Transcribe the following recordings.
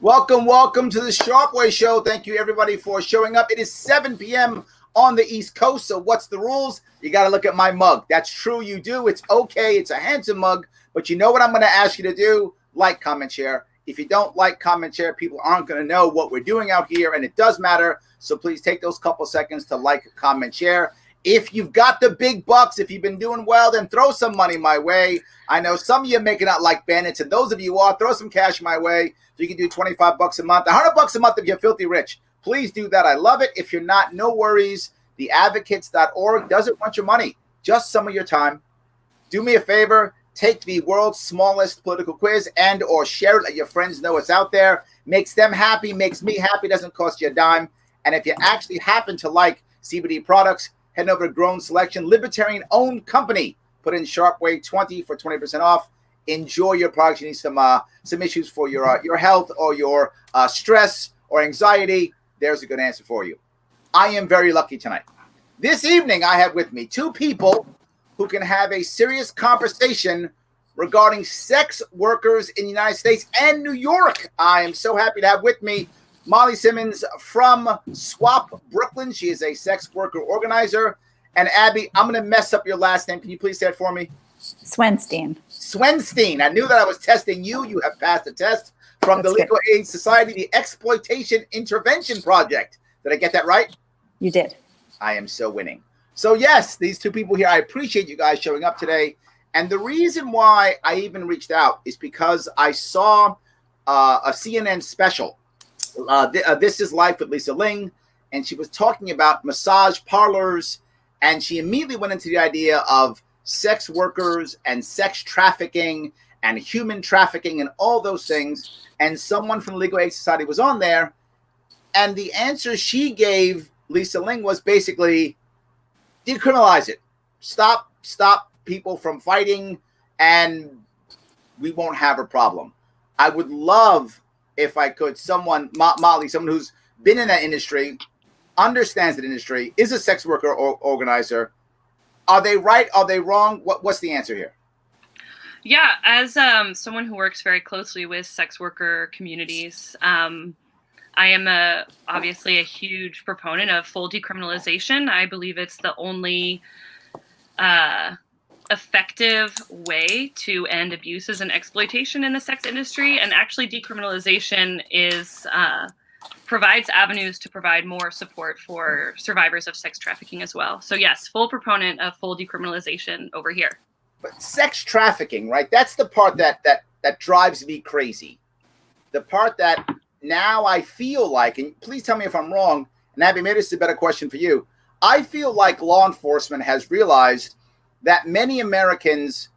Welcome to the Sharpe Way show. Thank you everybody for showing up. It is 7 p.m. on the East Coast. So what's the rules? You got to look at my mug. That's true. You do. It's okay. It's a handsome mug. But you know what I'm going to ask you to do? Like, comment, share. If you don't like, comment, share, people aren't going to know what we're doing out here. And it does matter. So please take those couple seconds to like, comment, share. If you've got the big bucks, if you've been doing well, then throw some money my way. I know some of you are making out like bandits, and those of you who are, throw some cash my way. So you can do 25 bucks a month, 100 bucks a month if you're filthy rich. Please do that. I love it. If you're not, no worries. Theadvocates.org doesn't want your money, just some of your time. Do me a favor. Take the world's smallest political quiz and or share it. Let your friends know it's out there. Makes them happy, makes me happy, doesn't cost you a dime. And if you actually happen to like CBD products, head over to Grown Selection, libertarian-owned company. Put in Sharpe Way 20 for 20% off. Enjoy your products. You need some issues for your health or your stress or anxiety. There's a good answer for you. I am very lucky tonight. This evening, I have with me two people who can have a serious conversation regarding sex workers in the United States and New York. I am so happy to have with me Molly Simmons from SWOP, Brooklyn. She is a sex worker organizer. And Abby, I'm going to mess up your last name. Can you please say it for me? Swenstein. Swenstein. I knew that I was testing you. You have passed the test from the Legal Aid Society, the Exploitation Intervention Project. Did I get that right? You did. I am so winning. So yes, these two people here, I appreciate you guys showing up today. And the reason why I even reached out is because I saw a CNN special. This is Life with Lisa Ling, and she was talking about massage parlors, and she immediately went into the idea of sex workers and sex trafficking and human trafficking and all those things. And someone from the Legal Aid Society was on there, and the answer she gave Lisa Ling was basically decriminalize it. Stop people from fighting, and we won't have a problem. I would love if I could, Molly, someone who's been in that industry, understands the industry, is a sex worker or organizer. Are they right? Are they wrong? What's the answer here? Yeah, as someone who works very closely with sex worker communities, I am obviously a huge proponent of full decriminalization. I believe it's the only effective way to end abuses and exploitation in the sex industry. And actually decriminalization provides avenues to provide more support for survivors of sex trafficking as well. So yes, full proponent of full decriminalization over here. But sex trafficking, right? That's the part that drives me crazy. The part that now I feel like, and please tell me if I'm wrong, and Abby, maybe this is a better question for you. I feel like law enforcement has realized that many Americans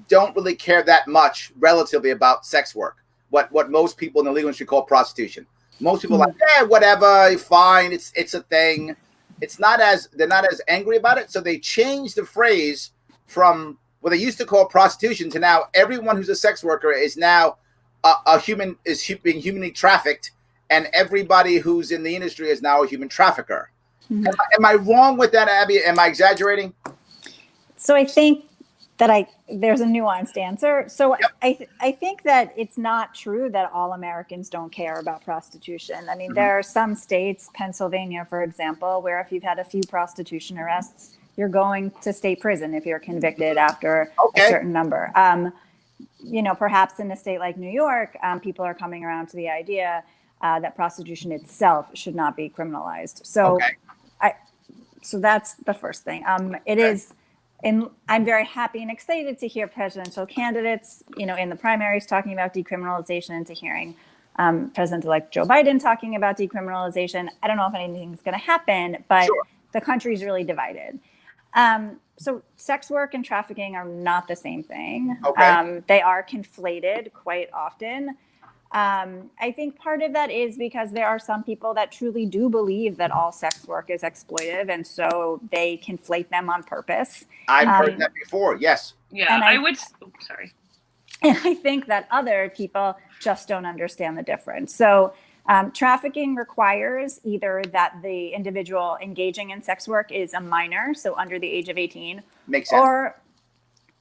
don't really care that much relatively about sex work, what most people in the legal industry call prostitution. Most people are like, whatever, fine, it's a thing. They're not as angry about it. So they changed the phrase from what they used to call prostitution to now everyone who's a sex worker is now being humanly trafficked, and everybody who's in the industry is now a human trafficker. Mm-hmm. Am I wrong with that, Abby? Am I exaggerating? So I think that there's a nuanced answer. So yep. I think that it's not true that all Americans don't care about prostitution. I mean, there are some states, Pennsylvania, for example, where if you've had a few prostitution arrests, you're going to state prison if you're convicted after a certain number. Perhaps in a state like New York, people are coming around to the idea that prostitution itself should not be criminalized. So, so that's the first thing. It is. And I'm very happy and excited to hear presidential candidates, in the primaries talking about decriminalization, and to hearing President-elect Joe Biden talking about decriminalization. I don't know if anything's going to happen, but the country's really divided. So sex work and trafficking are not the same thing. They are conflated quite often. I think part of that is because there are some people that truly do believe that all sex work is exploitive, and so they conflate them on purpose. I've heard that before, yes. Yeah, and And I think that other people just don't understand the difference. So trafficking requires either that the individual engaging in sex work is a minor, so under the age of 18. Makes sense.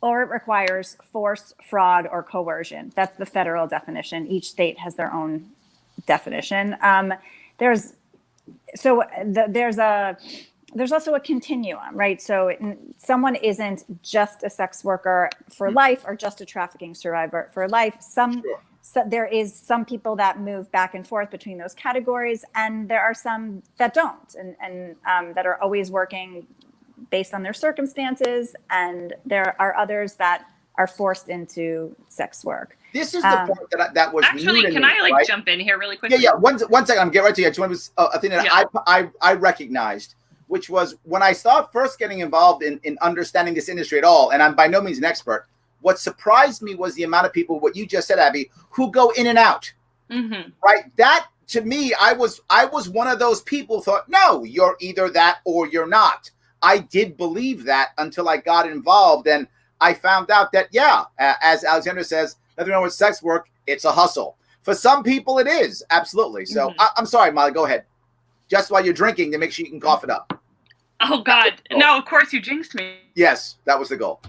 Or it requires force, fraud, or coercion. That's the federal definition. Each state has their own definition. There's also a continuum, right? So someone isn't just a sex worker for life or just a trafficking survivor for life. So there is some people that move back and forth between those categories, and there are some that don't, and that are always working based on their circumstances, and there are others that are forced into sex work. This is the point that was actually. Can I right? jump in here really quickly? Yeah. One second. I'm getting right to you. I just want to a thing that I recognized, which was when I started first getting involved in understanding this industry at all, and I'm by no means an expert. What surprised me was the amount of people, what you just said, Abby, who go in and out. Mm-hmm. Right? That, to me, I was one of those people who thought, no, you're either that or you're not. I did believe that until I got involved, and I found out that, as Alexandra says, nothing wrong with sex work, it's a hustle. For some people, it is, absolutely. So I'm sorry, Molly, go ahead. Just while you're drinking, to make sure you can cough it up. Oh, God. No, of course you jinxed me. Yes, that was the goal.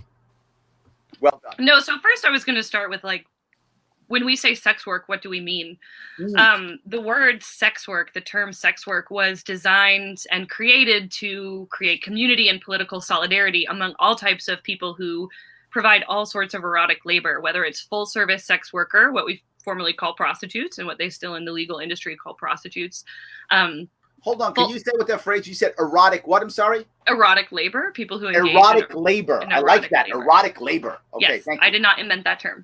Well done. No, so first I was going to start with, when we say sex work, what do we mean? The word sex work, the term sex work, was designed and created to create community and political solidarity among all types of people who provide all sorts of erotic labor, whether it's full service sex worker, what we formerly call prostitutes, and what they still in the legal industry call prostitutes. Hold on. Can you say what that phrase you said? Erotic what? I'm sorry? Erotic labor. People who engage erotic labor. I like that. Labor. Erotic labor. Okay, yes, thank you. I did not invent that term.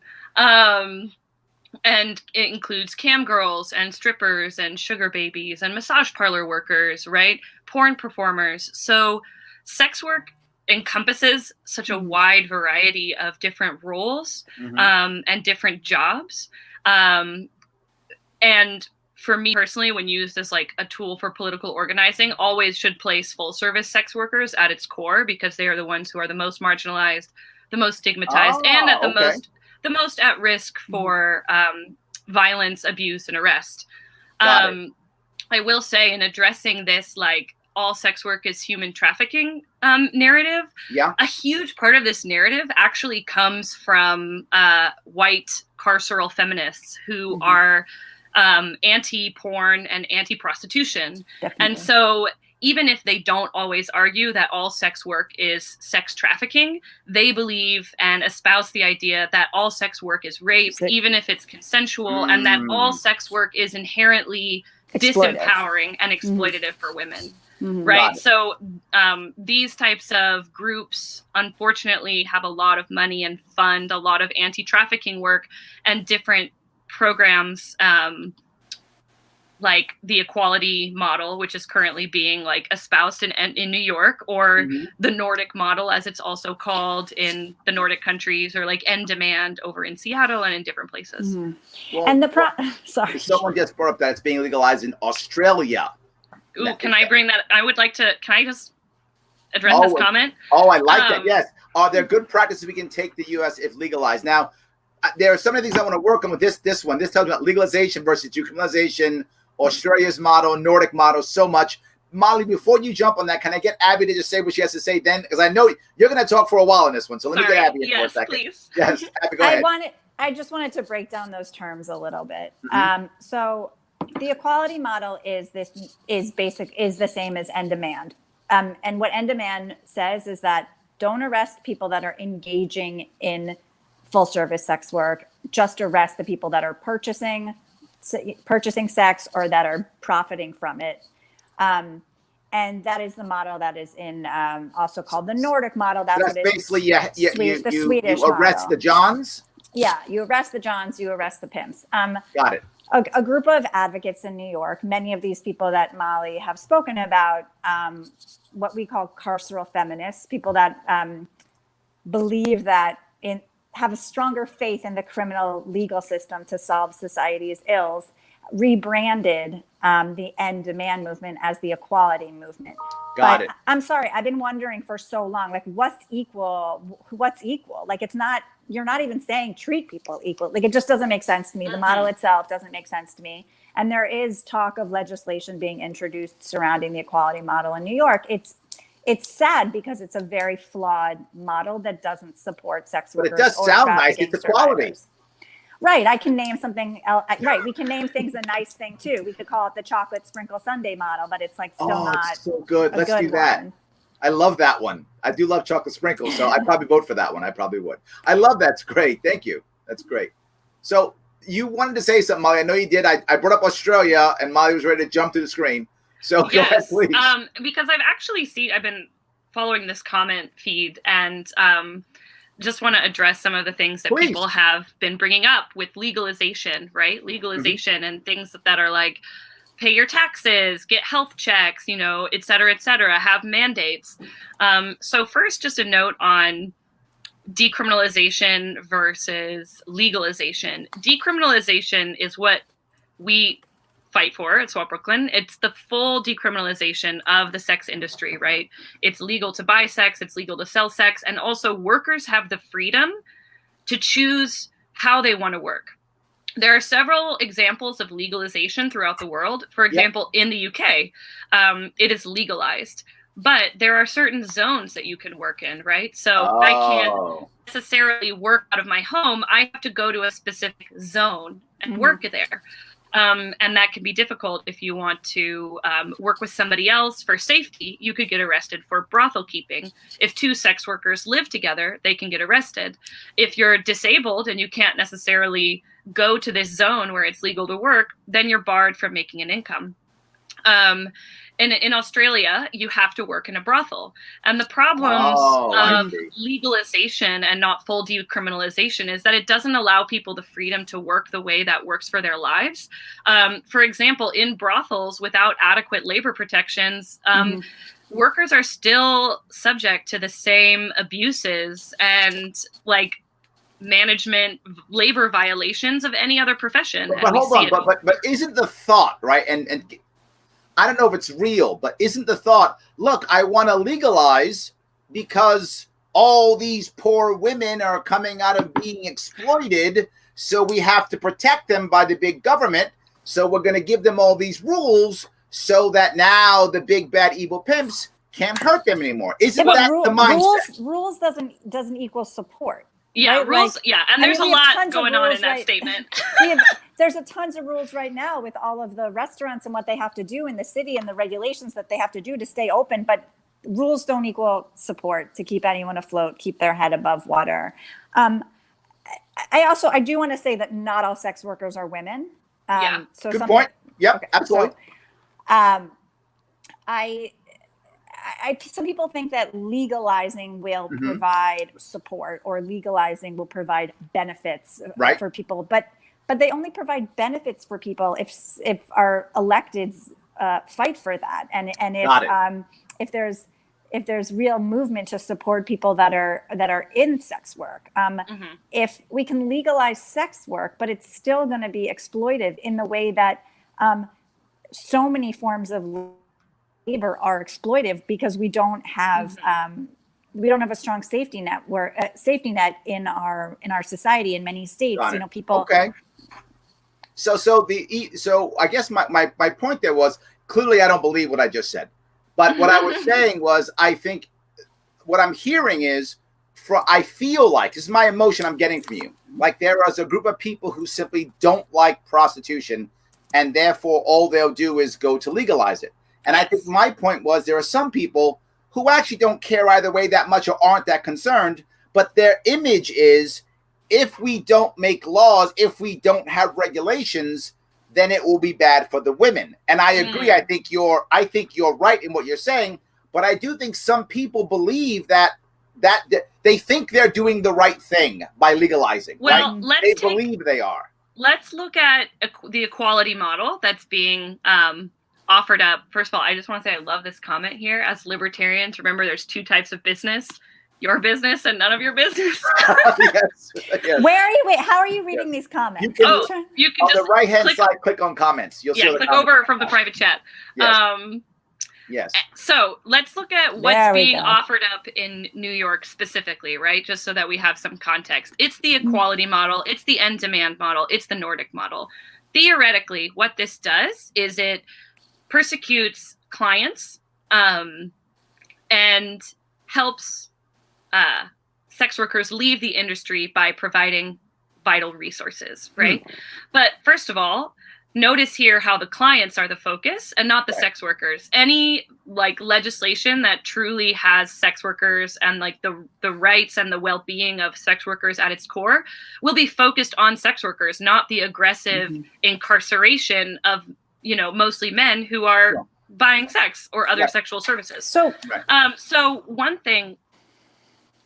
And it includes cam girls and strippers and sugar babies and massage parlor workers, right? Porn performers. So sex work encompasses such a wide variety of different roles and different jobs. And for me personally, when used as a tool for political organizing, always should place full service sex workers at its core, because they are the ones who are the most marginalized, the most stigmatized, and at the most at risk for violence, abuse, and arrest. I will say, in addressing this, all sex work is human trafficking narrative, a huge part of this narrative actually comes from white carceral feminists who are anti-porn and anti-prostitution. Definitely. And so even if they don't always argue that all sex work is sex trafficking, they believe and espouse the idea that all sex work is rape, even if it's consensual, and that all sex work is inherently disempowering and exploitative for women. Right. So these types of groups, unfortunately, have a lot of money and fund a lot of anti-trafficking work and different programs, like the equality model, which is currently being espoused in New York, or the Nordic model, as it's also called in the Nordic countries, or End Demand over in Seattle and in different places. Well, and sorry, someone just brought up that it's being legalized in Australia. Ooh, can I bring that? I would like to. Can I just address this comment? Oh, I like that. Yes. Are there good practices we can take the U.S. if legalized? Now, there are some of the things I want to work on with this one. This tells me about legalization versus decriminalization, Australia's model, Nordic model, so much. Molly, before you jump on that, can I get Abby to just say what she has to say then? Because I know you're going to talk for a while on this one. So let me get Abby in for a second. Please. Yes, Abby, go ahead. I just wanted to break down those terms a little bit. So the equality model is the same as End Demand. And what End Demand says is that don't arrest people that are engaging in full service sex work, just arrest the people that are purchasing sex or that are profiting from it. And that is the model that is in also called the Nordic model. That's basically you arrest model. the Johns. Yeah, you arrest the Johns, you arrest the pimps. Got it. A group of advocates in New York, many of these people that Molly have spoken about, what we call carceral feminists, people that believe that have a stronger faith in the criminal legal system to solve society's ills, rebranded the End Demand movement as the equality movement. Got it. I'm sorry, I've been wondering for so long, what's equal? What's equal? It's not, you're not even saying treat people equal. It just doesn't make sense to me. The model itself doesn't make sense to me. And there is talk of legislation being introduced surrounding the equality model in New York. It's sad because it's a very flawed model that doesn't support sex workers. But it does sound nice. It's equality. Right. I can name something else. Right. We can name things a nice thing too. We could call it the chocolate sprinkle sundae model, but it's like still not it's so good. Let's do that. one. I love that one. I do love chocolate sprinkles, so I'd probably vote for that one. I probably would. I love that's great. Thank you. That's great. So you wanted to say something, Molly. I know you did. I brought up Australia, and Molly was ready to jump through the screen. So go ahead, please. Because I've been following this comment feed, and just want to address some of the things that people have been bringing up with legalization, right? Legalization and things that are like, pay your taxes, get health checks, et cetera, have mandates. So first, just a note on decriminalization versus legalization. Decriminalization is what we fight for at SWOP Brooklyn. It's the full decriminalization of the sex industry, right? It's legal to buy sex, it's legal to sell sex, and also workers have the freedom to choose how they want to work. There are several examples of legalization throughout the world. For example, in the UK, it is legalized, but there are certain zones that you can work in, right? So I can't necessarily work out of my home. I have to go to a specific zone and work there. And that can be difficult if you want to work with somebody else for safety. You could get arrested for brothel keeping. If two sex workers live together, they can get arrested. If you're disabled and you can't necessarily go to this zone where it's legal to work, then you're barred from making an income. In Australia, you have to work in a brothel. And the problems of legalization and not full decriminalization is that it doesn't allow people the freedom to work the way that works for their lives. For example, in brothels, without adequate labor protections, workers are still subject to the same abuses and management labor violations of any other profession. But hold on, but isn't the thought, right? And I don't know if it's real, but isn't the thought, look, I want to legalize because all these poor women are coming out of being exploited, so we have to protect them by the big government. So we're going to give them all these rules so that now the big bad evil pimps can't hurt them anymore. Isn't that the mindset? Rules doesn't equal support. Yeah, right? rules. And there's a lot going on in that statement. There's a tons of rules right now with all of the restaurants and what they have to do in the city and the regulations that they have to do to stay open. But rules don't equal support to keep anyone afloat, keep their head above water. I do want to say that not all sex workers are women. So good point. Yep, okay. Absolutely. So, some people think that legalizing will provide support or legalizing will provide benefits for people, but they only provide benefits for people if our electeds fight for that, and if there's real movement to support people that are in sex work. If we can legalize sex work, but it's still going to be exploitive in the way that so many forms of labor are exploitive because we don't have a strong safety net in our society in many states. People. Okay. So I guess my point there was, clearly I don't believe what I just said, but what I was saying was, I think what I'm hearing is, I feel like, this is my emotion I'm getting from you, like there is a group of people who simply don't like prostitution, and therefore all they'll do is go to legalize it. And I think my point was, there are some people who actually don't care either way that much or aren't that concerned, but their image is, if we don't make laws, if we don't have regulations, then it will be bad for the women. And I agree. I think you're right in what you're saying, but I do think some people believe that they think they're doing the right thing by legalizing. Well, right? They believe they are. Let's look at the equality model that's being offered up. First of all, I just want to say I love this comment here. As libertarians, remember there's two types of business: your business and none of your business. Yes. Where are you? Wait, how are you reading these comments? You can on just the right hand side, click on comments. You'll see click over from the private chat. Yes. Yes. So let's look at what's being offered up in New York specifically, right? Just so that we have some context. It's the equality model. It's the end demand model. It's the Nordic model. Theoretically, what this does is it persecutes clients and helps sex workers leave the industry by vital resources, right? But first of all, notice here how the clients are the focus and not the sex workers. Any like legislation that truly has sex workers and like the rights and the well-being of sex workers at its core will be focused on sex workers, not the aggressive incarceration of, you know, mostly men who are buying sex or other sexual services. So, so one thing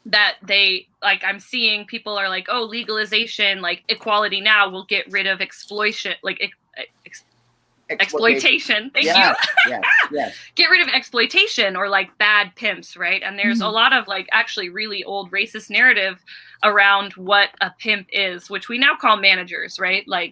that they like, I'm seeing people are like, oh, legalization, like equality now will get rid of exploitation, like exploitation. Thank you. Yes. Get rid of exploitation or like bad pimps, right? And there's a lot of like actually really old racist narrative around what a pimp is, which we now call managers, right? Like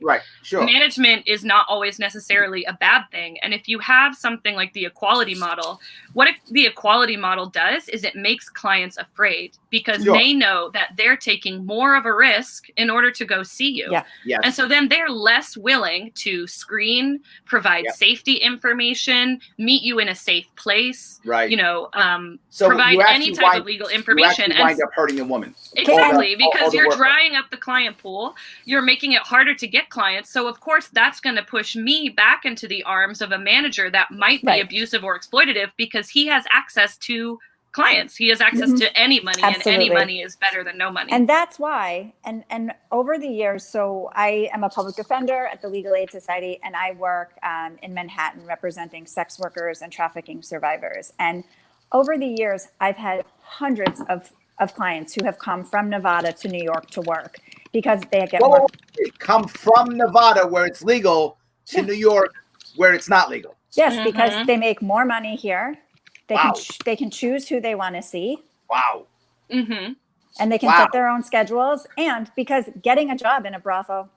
management is not always necessarily a bad thing. And if you have something like the equality model, what the equality model does is it makes clients afraid because they know that they're taking more of a risk in order to go see you. And so then they're less willing to screen, provide safety information, meet you in a safe place, you know, so provide any type of legal information. You wind up hurting a woman. Exactly, because you're drying up the client pool. You're making it harder to get clients. So, of course, that's going to push me back into the arms of a manager that might be abusive or exploitative because he has access to clients. He has access to any money, and any money is better than no money. And that's why, and over the years, so I am a public defender at the Legal Aid Society, and I work in Manhattan representing sex workers and trafficking survivors. And over the years, I've had hundreds of clients who have come from Nevada to New York to work because they get more. Come from Nevada where it's legal to New York where it's not legal. Yes, because they make more money here. They can choose who they want to see. And they can set their own schedules. And because getting a job in a brothel,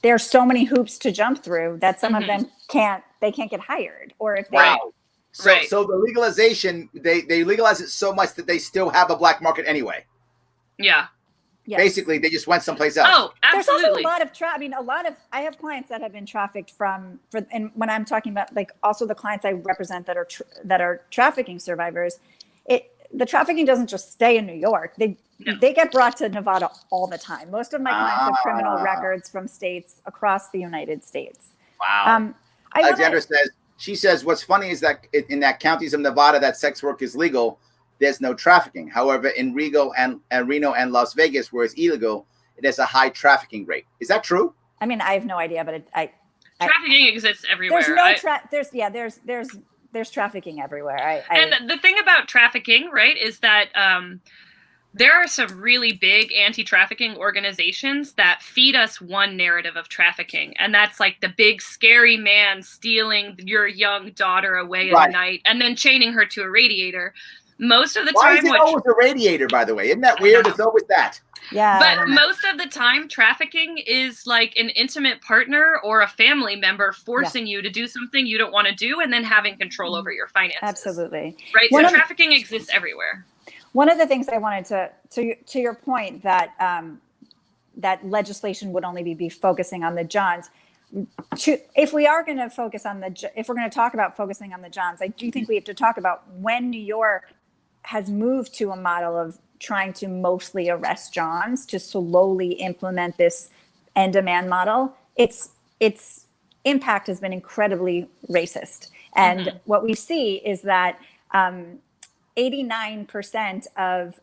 there's so many hoops to jump through that some of them can't get hired. Or if they So the legalization, they legalize it so much that they still have a black market anyway. Basically, they just went someplace else. Oh, absolutely. There's also a lot of I have clients that have been trafficked and when I'm talking about like also the clients I represent that are trafficking survivors, the trafficking doesn't just stay in New York. They get brought to Nevada all the time. Most of my clients have criminal records from states across the United States. Alexandra she says, what's funny is that in that counties of Nevada that sex work is legal, there's no trafficking. However, in Reno and Las Vegas, where it's illegal, it has a high trafficking rate. Is that true? I mean, I have no idea, but trafficking exists everywhere. There's trafficking everywhere. And the thing about trafficking, right, is that there are some really big anti-trafficking organizations that feed us one narrative of trafficking. And that's like the big scary man stealing your young daughter away at night and then chaining her to a radiator. Most of the time, is it always a radiator, by the way? Isn't that weird? It's always that. Yeah. But most of the time, trafficking is like an intimate partner or a family member forcing you to do something you don't want to do and then having control over your finances. Absolutely. Right. So trafficking exists everywhere. One of the things I wanted to your point that that legislation would only be focusing on the Johns. If we are going to focus on if we're going to talk about focusing on the Johns, I do think we have to talk about when New York has moved to a model of trying to mostly arrest Johns to slowly implement this end demand model. Its impact has been incredibly racist, and what we see is that 89% of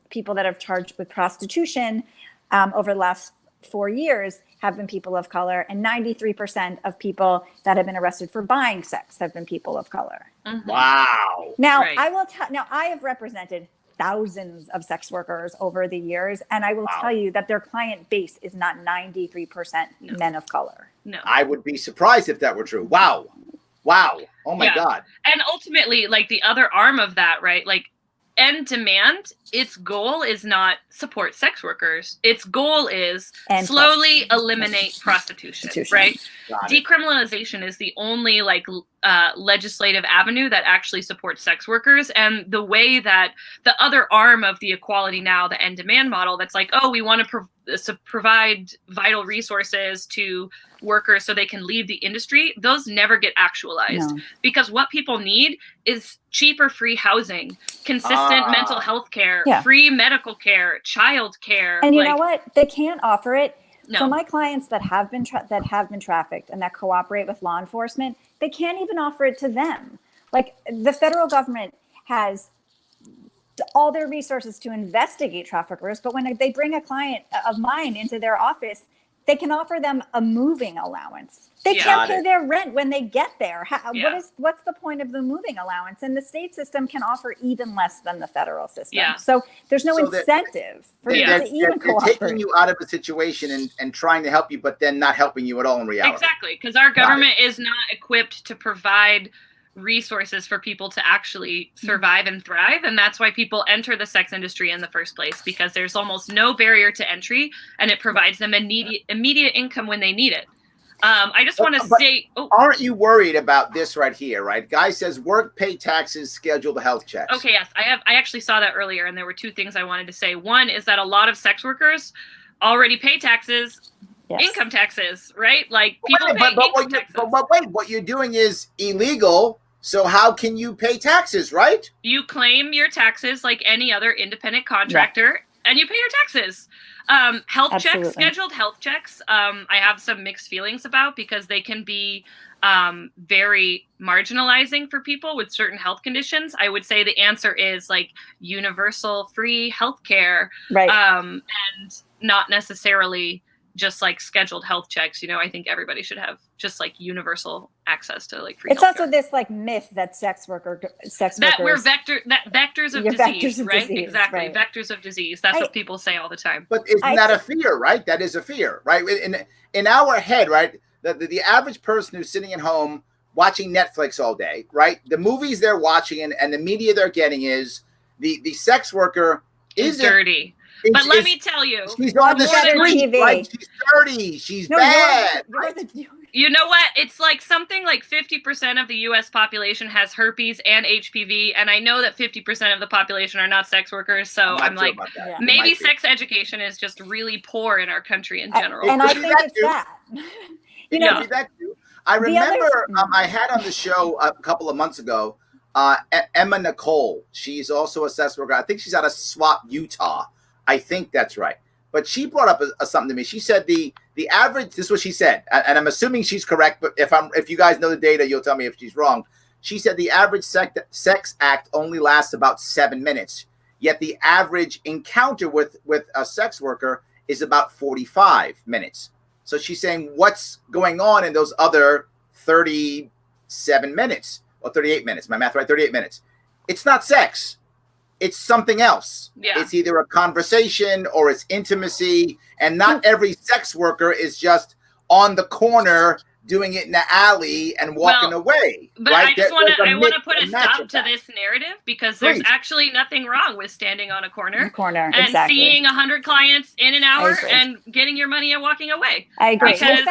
people that have charged with prostitution over the last 4 years have been people of color, and 93% of people that have been arrested for buying sex have been people of color. Wow. Now, I will tell. Now, I have represented thousands of sex workers over the years, and I will tell you that their client base is not 93% men of color. No, I would be surprised if that were true. Wow. Oh my God. And ultimately, like the other arm of that, right? Like end demand, its goal is not support sex workers. Its goal is slowly eliminate prostitution, right? Decriminalization is the only like legislative avenue that actually supports sex workers. And the way that the other arm of the equality now, the end demand model, that's like, oh, we want to provide vital resources to workers so they can leave the industry, those never get actualized. No. Because what people need is cheaper free housing, consistent mental health care, free medical care, child care. And you know what? They can't offer it. No. So my clients that have been trafficked and that cooperate with law enforcement, they can't even offer it to them. Like, the federal government has all their resources to investigate traffickers, but when they bring a client of mine into their office, they can offer them a moving allowance. They can't pay their rent when they get there. What's the point of the moving allowance? And the state system can offer even less than the federal system. Yeah. So there's no incentive for you to even cooperate. They're taking you out of a situation and trying to help you, but then not helping you at all in reality. Exactly, because our government is not equipped to provide resources for people to actually survive and thrive. And that's why people enter the sex industry in the first place, because there's almost no barrier to entry and it provides them immediate income when they need it. I just want to say, aren't you worried about this right here, right? Guy says work, pay taxes, schedule the health checks. Okay, yes, I actually saw that earlier, and there were two things I wanted to say. One is that a lot of sex workers already pay taxes, income taxes, right? Like, people pay income taxes. But wait, what you're doing is illegal. So how can you pay taxes, right? You claim your taxes like any other independent contractor, and you pay your taxes. Health checks, scheduled health checks, I have some mixed feelings about, because they can be very marginalizing for people with certain health conditions. I would say the answer is like universal free health care, and not necessarily just like scheduled health checks. You know, I think everybody should have just like universal access to like free. It's also this like myth that sex workers we're vectors of disease, right? Exactly, right. Vectors of disease. That's what people say all the time. But isn't that a fear, right? That is a fear, right? In our head, right? The average person who's sitting at home watching Netflix all day, right? The movies they're watching and the media they're getting is the sex worker is dirty. But let me tell you, she's on the street, right? She's dirty. She's bad. You know what? It's like something like 50% of the U.S. population has herpes and HPV, and I know that 50% of the population are not sex workers. So I'm like, maybe sex education is just really poor in our country in general. And I think it's that. You know, that too. I remember I had on the show a couple of months ago Emma Nicole. She's also a sex worker. I think she's out of SWOP, Utah. I think that's right. But she brought up something to me. She said the average, this is what she said, and I'm assuming she's correct, but if you guys know the data, you'll tell me if she's wrong. She said the average sex act only lasts about 7 minutes, yet the average encounter with a sex worker is about 45 minutes. So she's saying, what's going on in those other 37 minutes or 38 minutes? My math right? 38 minutes. It's not sex. It's something else. Yeah. It's either a conversation or it's intimacy. And not every sex worker is just on the corner doing it in the alley and walking away. But right? I want to put a stop to this narrative, because there's actually nothing wrong with standing on a corner and seeing 100 clients in an hour and getting your money and walking away. I agree. Because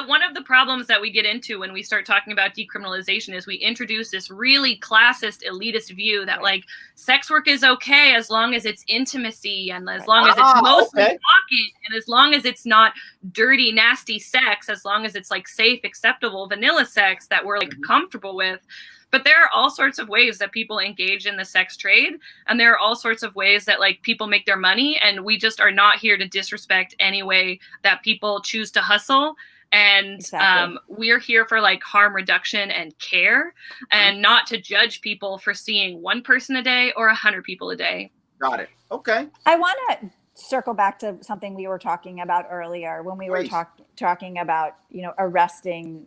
one of the problems that we get into when we start talking about decriminalization is we introduce this really classist, elitist view that like sex work is okay as long as it's intimacy and as long as it's mostly talking and as long as it's not dirty, nasty sex, as long as it's like safe, acceptable, vanilla sex that we're like comfortable with. But there are all sorts of ways that people engage in the sex trade, and there are all sorts of ways that like people make their money, and we just are not here to disrespect any way that people choose to hustle. And we're here for like harm reduction and care, and not to judge people for seeing one person a day or 100 people a day. Got it. Okay. I want to circle back to something we were talking about earlier when we were talking about, you know, arresting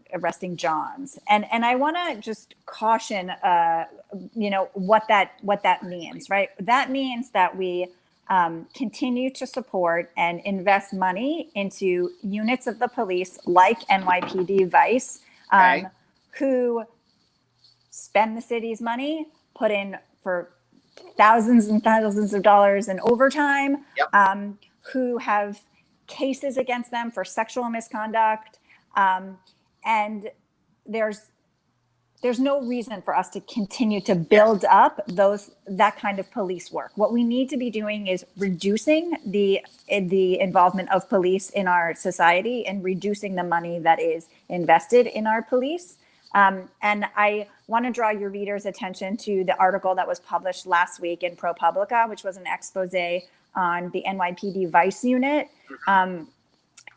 Johns, and I want to just caution, you know, what that means, right? That means that we continue to support and invest money into units of the police like NYPD Vice, who spend the city's money, put in for thousands and thousands of dollars in overtime, who have cases against them for sexual misconduct. And there's there's no reason for us to continue to build up that kind of police work. What we need to be doing is reducing the involvement of police in our society and reducing the money that is invested in our police. And I want to draw your readers' attention to the article that was published last week in ProPublica, which was an expose on the NYPD Vice Unit.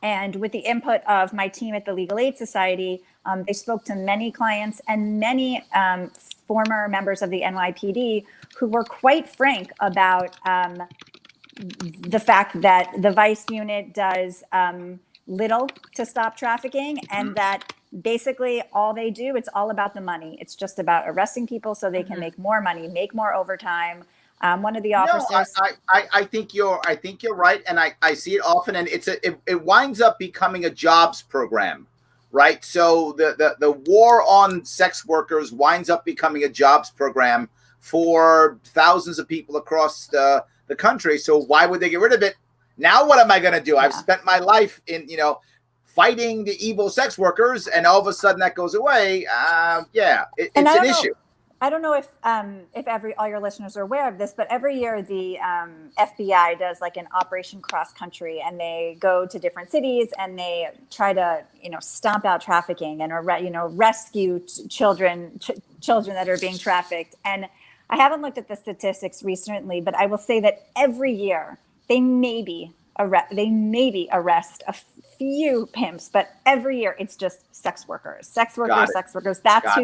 And with the input of my team at the Legal Aid Society, they spoke to many clients and many former members of the NYPD who were quite frank about the fact that the Vice Unit does little to stop trafficking, and that basically all they do, it's all about the money. It's just about arresting people so they can make more money, make more overtime. One of the officers. No, I think you're right, and I see it often, and it winds up becoming a jobs program, right? So the war on sex workers winds up becoming a jobs program for thousands of people across the country. So why would they get rid of it? Now what am I going to do? I've spent my life in fighting the evil sex workers, and all of a sudden that goes away. It's an issue. I don't know if all your listeners are aware of this, but every year the FBI does like an Operation Cross Country, and they go to different cities and they try to stomp out trafficking and rescue children that are being trafficked. And I haven't looked at the statistics recently, but I will say that every year they maybe arrest a few pimps, but every year it's just sex workers. That's who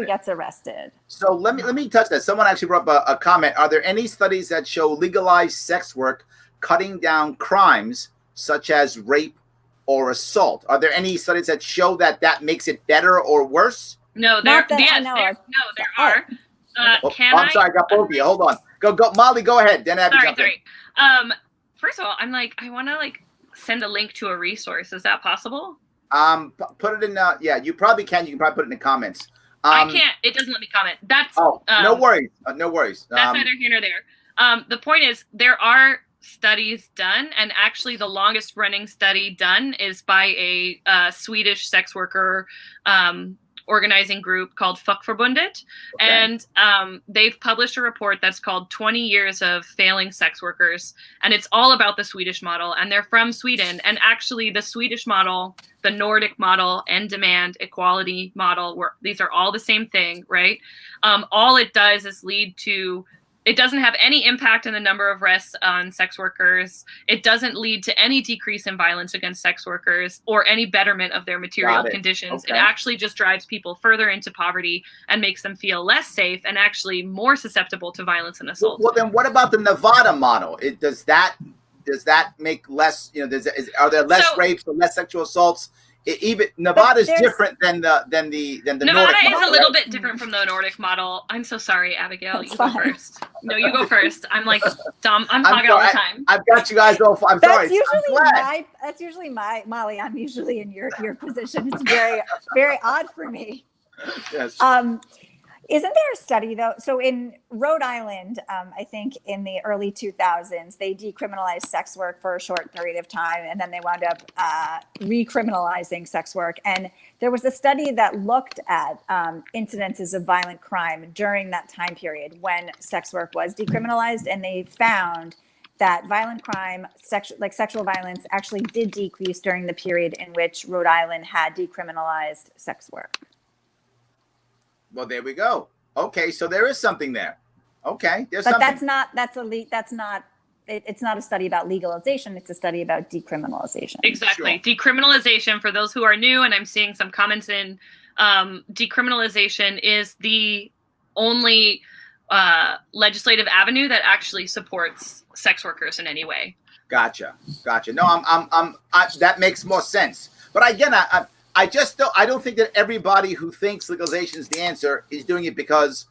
gets arrested. So let me touch that. Someone actually brought up a comment. Are there any studies that show legalized sex work cutting down crimes such as rape or assault? Are there any studies that show that makes it better or worse? No, there are. I'm sorry, I got both of you. Hold on. Go, Molly, go ahead. Then Abby, jump in. First of all, I want to send a link to a resource. Is that possible? Put it in. You probably can. You can probably put it in the comments. I can't. It doesn't let me comment. That's no worries. No worries. That's neither here nor there. The point is, there are studies done, and actually, the longest running study done is by a Swedish sex worker organizing group called Fackförbundet. Okay. And they've published a report that's called 20 Years of Failing Sex Workers. And it's all about the Swedish model. And they're from Sweden. And actually the Swedish model, the Nordic model, end demand equality model, these are all the same thing, right? All it does is lead to, it doesn't have any impact on the number of arrests on sex workers. It doesn't lead to any decrease in violence against sex workers or any betterment of their material conditions. Okay. It actually just drives people further into poverty and makes them feel less safe and actually more susceptible to violence and assault. Well, then what about the Nevada model? Does that make less, are there less rapes or less sexual assaults? Even Nevada is different than the Nevada Nordic is model, a little bit different from the Nordic model. I'm so sorry, Abigail. You go first. No, you go first. I'm dumb. I'm talking all the time. I've got you guys all. I'm sorry. That's usually my Molly. I'm usually in your position. It's very, very odd for me. Yes. Isn't there a study though? So in Rhode Island, I think in the early 2000s, they decriminalized sex work for a short period of time, and then they wound up recriminalizing sex work. And there was a study that looked at incidences of violent crime during that time period when sex work was decriminalized, and they found that violent crime, sexual violence, actually did decrease during the period in which Rhode Island had decriminalized sex work. Well, there we go. Okay, so there is something there. Okay, there's but something. It's not a study about legalization. It's a study about decriminalization. Exactly. Sure. Decriminalization, for those who are new, and I'm seeing some comments in, decriminalization is the only legislative avenue that actually supports sex workers in any way. Gotcha. No, that makes more sense. But again, I don't think that everybody who thinks legalization is the answer is doing it because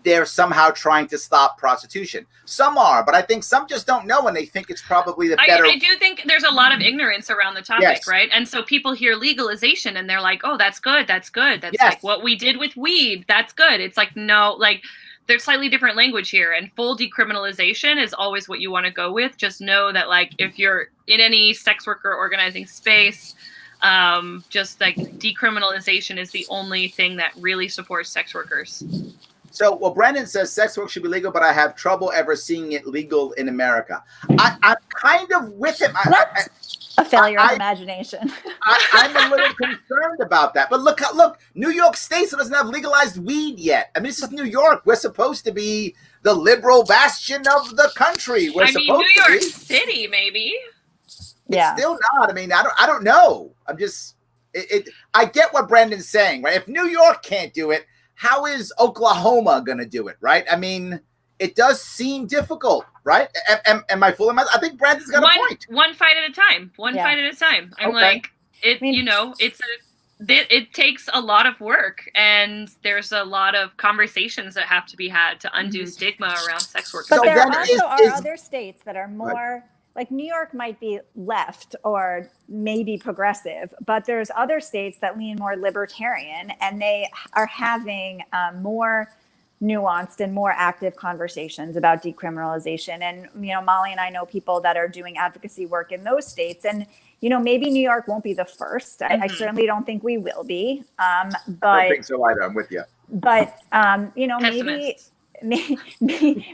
they're somehow trying to stop prostitution. Some are, but I think some just don't know, and they think it's probably the better. I do think there's a lot of ignorance around the topic, yes. Right? And so people hear legalization and they're like, oh, that's good. That's yes. Like what we did with weed. That's good. It's like, no, there's slightly different language here, and full decriminalization is always what you want to go with. Just know that if you're in any sex worker organizing space, Just like decriminalization is the only thing that really supports sex workers. So, well, Brandon says sex work should be legal, but I have trouble ever seeing it legal in America. I'm kind of with him. A failure of imagination. I'm a little concerned about that. But look, New York State doesn't have legalized weed yet. I mean, this is New York. We're supposed to be the liberal bastion of the country. New York City, maybe. It's still not. I mean, I don't know. I'm just, I get what Brandon's saying, right? If New York can't do it, how is Oklahoma going to do it, right? I mean, it does seem difficult, right? Am I fooling myself? I think Brandon's got a point. One fight at a time. One fight at a time. I'm like, it takes a lot of work, and there's a lot of conversations that have to be had to undo stigma around sex work. But there also are other states that are more, like New York might be left or maybe progressive, but there's other states that lean more libertarian, and they are having more nuanced and more active conversations about decriminalization. And, Molly and I know people that are doing advocacy work in those states, and, maybe New York won't be the first. I certainly don't think we will be. But I don't think so either. I'm with you. But,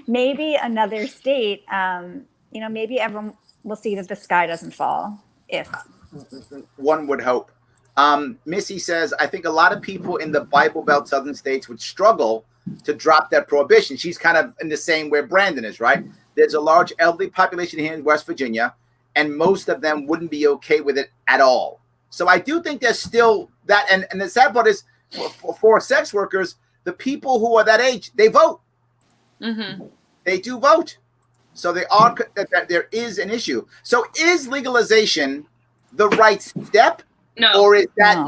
maybe another state, maybe everyone will see that the sky doesn't fall if. One would hope. Missy says, I think a lot of people in the Bible Belt southern states would struggle to drop that prohibition. She's kind of in the same where Brandon is, right? There's a large elderly population here in West Virginia, and most of them wouldn't be okay with it at all. So I do think there's still that. And the sad part is for sex workers, the people who are that age, they vote. Mm-hmm. They do vote. So there is an issue. So is legalization the right step? No. Or is that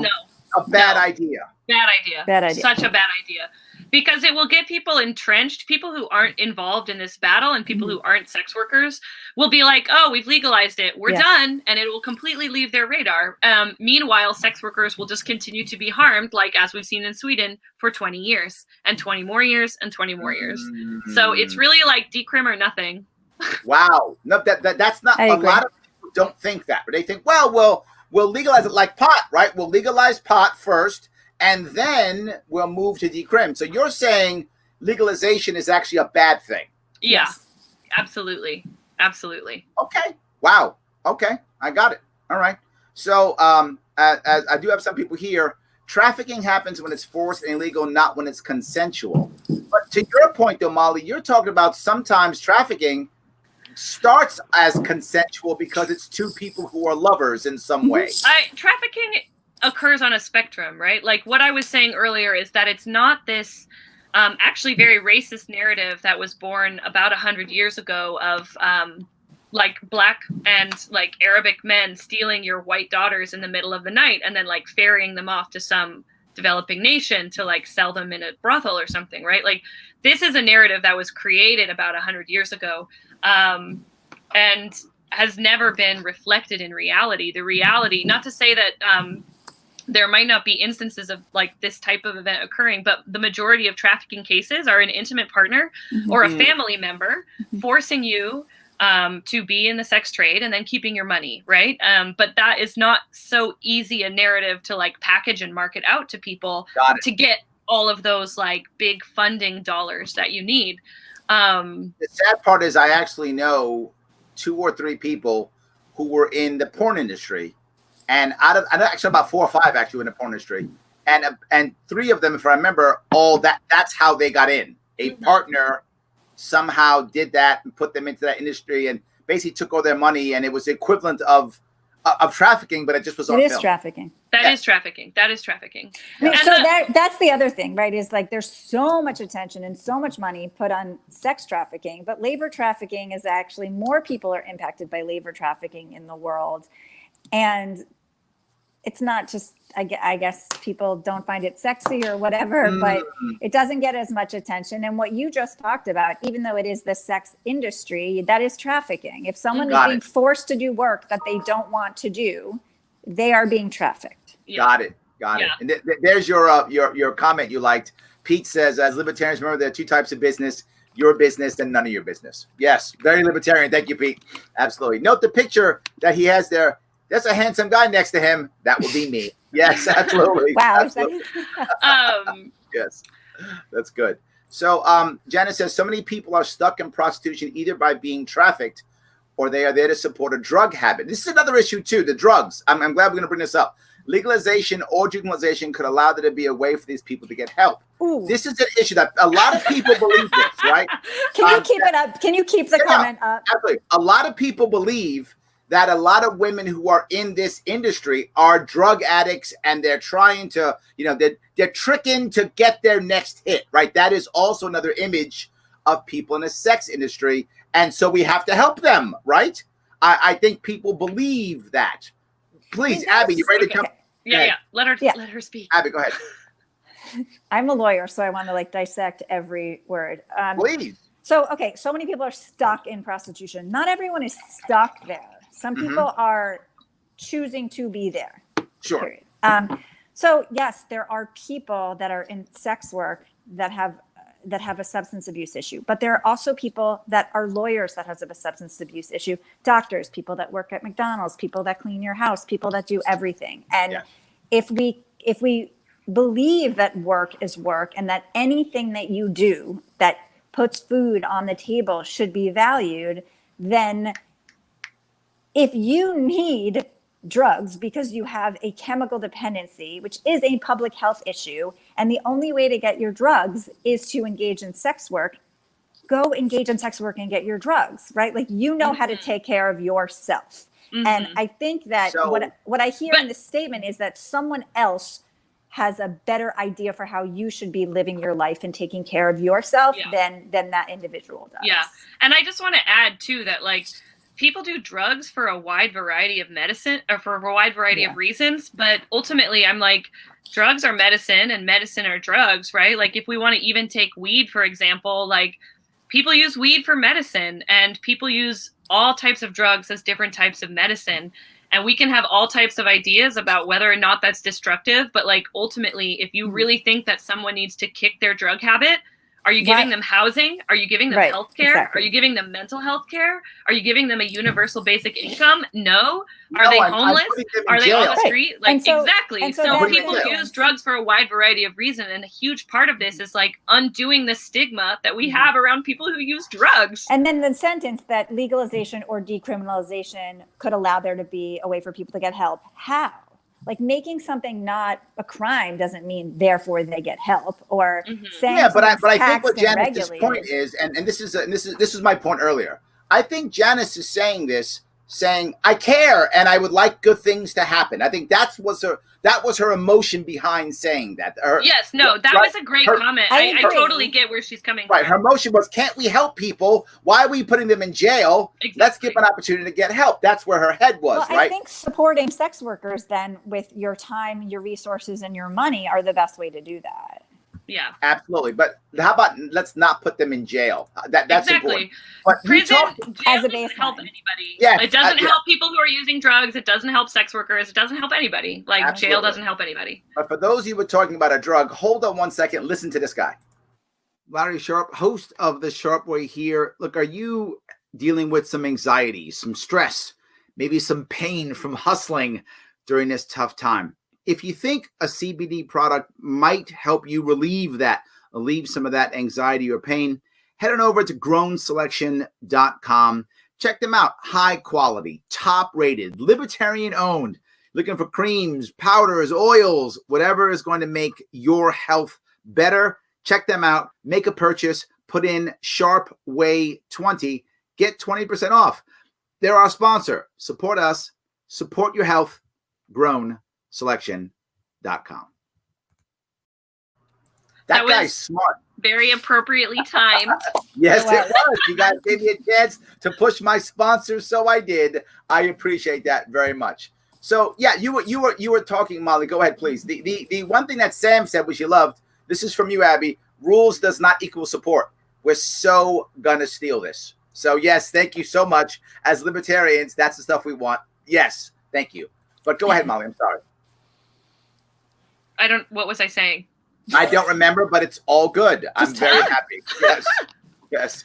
a bad idea? Bad idea. Bad idea. Such a bad idea. Because it will get people entrenched. People who aren't involved in this battle and people who aren't sex workers will be like, oh, we've legalized it. We're done. And it will completely leave their radar. Meanwhile, sex workers will just continue to be harmed, like as we've seen in Sweden, for 20 years and 20 more years and 20 more years. So it's really like decrim or nothing. Wow. No, that's not, a lot of people don't think that. But they think, we'll legalize it like pot, right? We'll legalize pot first, and then we'll move to decrim. So you're saying legalization is actually a bad thing? Yeah, absolutely. Absolutely. Okay. Wow. Okay. I got it. All right. So I do have some people here. Trafficking happens when it's forced and illegal, not when it's consensual. But to your point, though, Molly, you're talking about sometimes trafficking starts as consensual because it's two people who are lovers in some way. Trafficking occurs on a spectrum, right? Like what I was saying earlier is that it's not this actually very racist narrative that was born about 100 years ago of like black and like Arabic men stealing your white daughters in the middle of the night and then like ferrying them off to some developing nation to like sell them in a brothel or something, right? Like this is a narrative that was created about 100 years ago and has never been reflected in reality. The reality, not to say that there might not be instances of like this type of event occurring, but the majority of trafficking cases are an intimate partner or a family member forcing you to be in the sex trade and then keeping your money, right? But that is not so easy a narrative to like package and market out to people to get all of those like big funding dollars that you need. The sad part is I actually know 2 or 3 people who were in the porn industry, and I know actually about 4 or 5 actually in the porn industry, and 3 of them, if I remember, that's how they got in. A partner somehow did that and put them into that industry and basically took all their money, and it was the equivalent of trafficking, but it just was on film. It is trafficking. That is trafficking. That is trafficking. I mean, so that's the other thing, right? Is like there's so much attention and so much money put on sex trafficking, but labor trafficking is actually more people are impacted by labor trafficking in the world. And it's not just, I guess people don't find it sexy or whatever, but it doesn't get as much attention. And what you just talked about, even though it is the sex industry, that is trafficking. If someone is being forced to do work that they don't want to do, they are being trafficked. Got it. And there's your comment you liked. Pete says, as libertarians, remember there are 2 types of business: your business and none of your business. Yes, very libertarian. Thank you, Pete. Absolutely. Note the picture that he has there. there's a handsome guy next to him. That will be me. Yes, absolutely. Wow. Absolutely. Yes, that's good. So Janice says, so many people are stuck in prostitution either by being trafficked or they are there to support a drug habit. This is another issue too, the drugs. I'm glad we're going to bring this up. Legalization or decriminalization could allow there to be a way for these people to get help. Ooh. This is an issue that a lot of people believe this, right? Can you keep it up? Can you keep the comment up? Absolutely. A lot of people believe that a lot of women who are in this industry are drug addicts and they're trying to, they're tricking to get their next hit, right? That is also another image of people in the sex industry. And so we have to help them, right? I think people believe that. Please, Abby, you ready to come? Yeah. Let her speak. Abby, go ahead. I'm a lawyer, so I want to dissect every word. Please. So many people are stuck in prostitution. Not everyone is stuck there. Some people are choosing to be there. Sure. Period. So yes, there are people that are in sex work that have a substance abuse issue, but there are also people that are lawyers that have a substance abuse issue, doctors, people that work at McDonald's, people that clean your house, people that do everything. And if we believe that work is work and that anything that you do that puts food on the table should be valued, then if you need drugs because you have a chemical dependency, which is a public health issue, and the only way to get your drugs is to engage in sex work, go engage in sex work and get your drugs, right? How to take care of yourself. And I think that what I hear in this statement is that someone else has a better idea for how you should be living your life and taking care of yourself than that individual does. Yeah. And I just want to add too that people do drugs for a wide variety of medicine or for a wide variety of reasons. But ultimately, I'm drugs are medicine and medicine are drugs, right? If we want to even take weed, for example, people use weed for medicine and people use all types of drugs as different types of medicine. And we can have all types of ideas about whether or not that's destructive. But ultimately, if you really think that someone needs to kick their drug habit, are you giving them housing? Are you giving them health care? Exactly. Are you giving them mental health care? Are you giving them a universal basic income? No. Are they homeless? Are they on the street? Exactly. So people use drugs for a wide variety of reasons. And a huge part of this is undoing the stigma that we have around people who use drugs. And then the sentence that legalization or decriminalization could allow there to be a way for people to get help. How? Making something not a crime doesn't mean therefore they get help or saying but I think what Janice's point is, and this is my point earlier. I think Janice is saying I care and I would like good things to happen. I think that was her emotion behind saying that. That was a great comment. I totally get where she's coming from. Her emotion was, can't we help people? Why are we putting them in jail? Exactly. Let's give an opportunity to get help. That's where her head was, right? I think supporting sex workers then with your time, your resources, and your money are the best way to do that. Yeah, absolutely. But how about let's not put them in jail? That's important. But prison as a doesn't help anybody. Yeah, it doesn't help people who are using drugs. It doesn't help sex workers. It doesn't help anybody. Jail doesn't help anybody. But for those of you who are talking about a drug, hold on one second. Listen to this guy, Larry Sharpe, host of the Sharpe Way here. Look, are you dealing with some anxiety, some stress, maybe some pain from hustling during this tough time? If you think a CBD product might help you relieve some of that anxiety or pain, head on over to grownselection.com. Check them out. High quality, top rated, libertarian owned. Looking for creams, powders, oils, whatever is going to make your health better. Check them out. Make a purchase. Put in Sharpe Way 20. Get 20% off. They're our sponsor. Support us. Support your health. Grownselection.com. That guy's smart. Very appropriately timed. Yes, it was. You guys gave me a chance to push my sponsor, so I did. I appreciate that very much. So yeah, you were talking, Molly. Go ahead, please. The one thing that Sam said, which you loved. This is from you, Abby. Rules does not equal support. We're so gonna steal this. So yes, thank you so much. As libertarians, that's the stuff we want. Yes, thank you. But go ahead, Molly. I'm sorry. What was I saying? I don't remember, but it's all good. I'm very happy. Yes. Yes.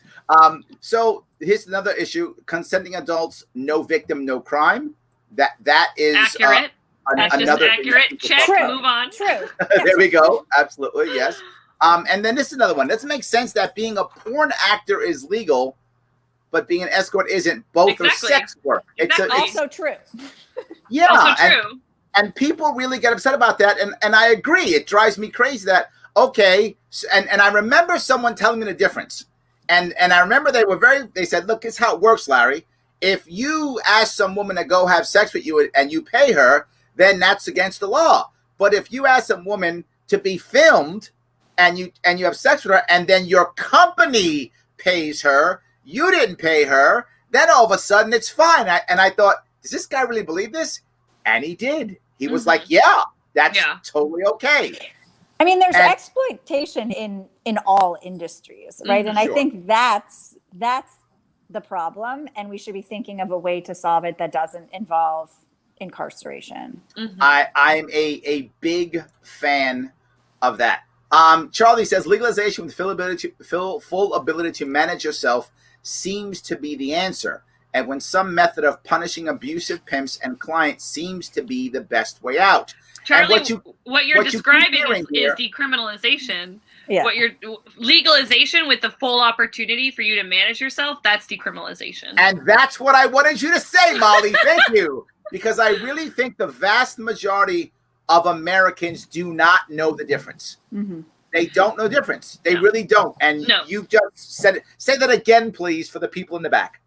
So here's another issue. Consenting adults, no victim, no crime. that is accurate. That's just accurate. Check. True. Move on. True. There we go. Absolutely, yes. And then this is another one. Doesn't make sense that being a porn actor is legal, but being an escort isn't. Both are sex work. Exactly. It's Also true. Yeah. Also true. And people really get upset about that. And I agree. It drives me crazy that, okay, and I remember someone telling me the difference. And I remember they said, look, it's how it works, Larry. If you ask some woman to go have sex with you and you pay her, then that's against the law. But if you ask some woman to be filmed and you have sex with her and then your company pays her, you didn't pay her, then all of a sudden it's fine. And I thought, does this guy really believe this? And he did. He was like, yeah, that's totally okay. I mean, there's exploitation in all industries, right? And I think that's the problem, and we should be thinking of a way to solve it that doesn't involve incarceration. I'm a big fan of that. Charlie says legalization with full ability to manage yourself seems to be the answer, and when some method of punishing abusive pimps and clients seems to be the best way out. Charlie, what you're describing is decriminalization. Yeah. What you're legalization with the full opportunity for you to manage yourself, that's decriminalization. And that's what I wanted you to say, Molly. Thank you. Because I really think the vast majority of Americans do not know the difference. Mm-hmm. They don't know the difference. They really don't. And you just said it. Say that again, please, for the people in the back.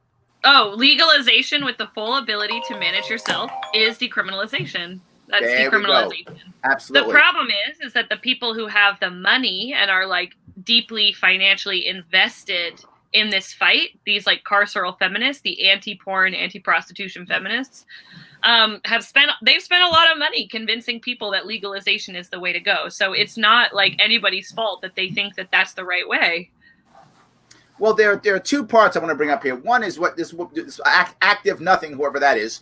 Oh, legalization with the full ability to manage yourself is decriminalization. That's decriminalization. Absolutely. The problem is that the people who have the money and are like deeply financially invested in this fight, these like carceral feminists, the anti-porn, anti-prostitution feminists, they've spent a lot of money convincing people that legalization is the way to go. So it's not like anybody's fault that they think that that's the right way. Well, there are two parts I want to bring up here. One is what this active nothing, whoever that is,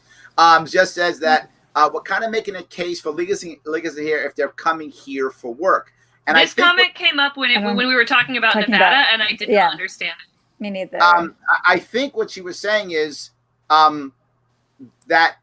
just says that we're kind of making a case for legalizing here if they're coming here for work. And this comment came up when we were talking about Nevada, and I did not understand it. Me neither. I think what she was saying is that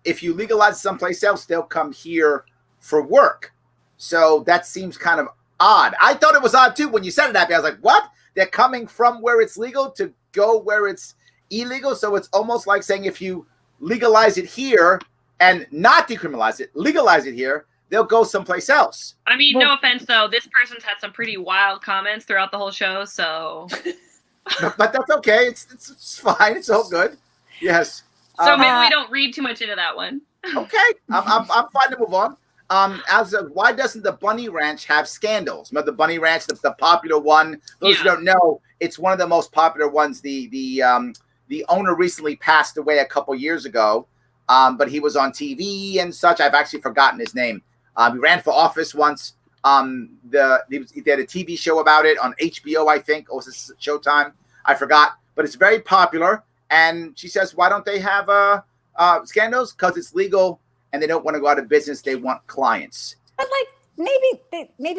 if you legalize someplace else, they'll come here for work. So that seems kind of odd. I thought it was odd too when you said it, Abby. I was like, what? They're coming from where it's legal to go where it's illegal. So it's almost like saying if you legalize it here and not decriminalize it, legalize it here, they'll go someplace else. I mean, no offense though, this person's had some pretty wild comments throughout the whole show, so but that's okay. It's fine. It's all good. Yes. So maybe we don't read too much into that one. Okay. I'm fine to move on. Why doesn't the Bunny Ranch have scandals? Remember the Bunny Ranch, the popular one? Those who don't know, it's one of the most popular ones. The owner recently passed away a couple years ago, but he was on TV and such. I've actually forgotten his name. He ran for office once. They had a TV show about it on HBO, I think, or was it Showtime? I forgot. But it's very popular. And she says, why don't they have scandals? Because it's legal. And they don't want to go out of business. They want clients. But maybe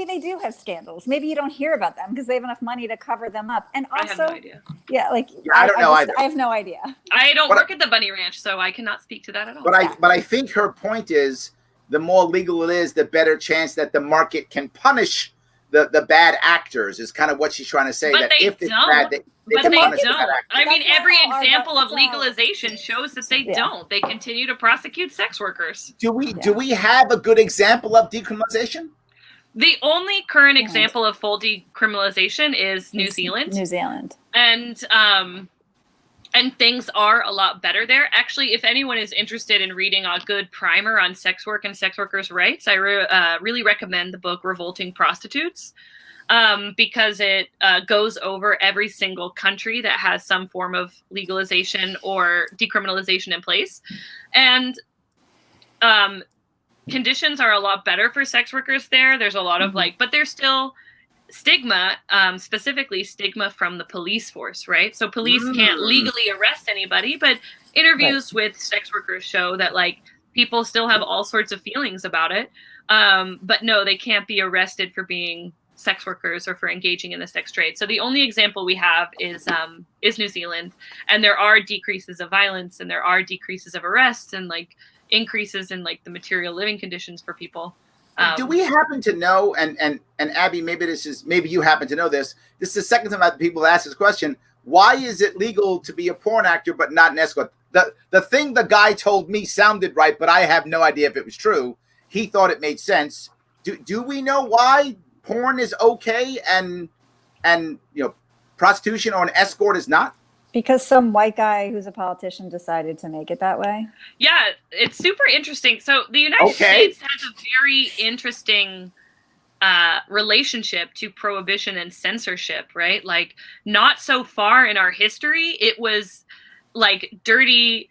they do have scandals. Maybe you don't hear about them because they have enough money to cover them up. And also, I have no idea. Yeah, I don't know either. I have no idea. I don't work at the Bunny Ranch, so I cannot speak to that at all. But I think her point is the more legal it is, the better chance that the market can punish the bad actors. Is kind of what she's trying to say. But if it's bad, they don't. Bad I mean, every example of legalization shows that they don't. They continue to prosecute sex workers. Do we have a good example of decriminalization? The only current example of full decriminalization is New Zealand. And things are a lot better there. Actually, if anyone is interested in reading a good primer on sex work and sex workers' rights, I really recommend the book Revolting Prostitutes. Because it goes over every single country that has some form of legalization or decriminalization in place. And conditions are a lot better for sex workers there. There's a lot of but there's still stigma, specifically stigma from the police force, right? So police can't legally arrest anybody, but interviews with sex workers show that people still have all sorts of feelings about it. But no, they can't be arrested for being sex workers or for engaging in the sex trade. So the only example we have is New Zealand, and there are decreases of violence, and there are decreases of arrests, and like increases in like the material living conditions for people. Do we happen to know, and Abby, maybe you happen to know this. This is the second time I've people ask this question. Why is it legal to be a porn actor but not an escort? The thing the guy told me sounded right, but I have no idea if it was true. He thought it made sense. Do we know why porn is okay and prostitution or an escort is not? Because some white guy who's a politician decided to make it that way. Yeah, it's super interesting. So the United States has a very interesting relationship to prohibition and censorship, right? Like, not so far in our history, it was like dirty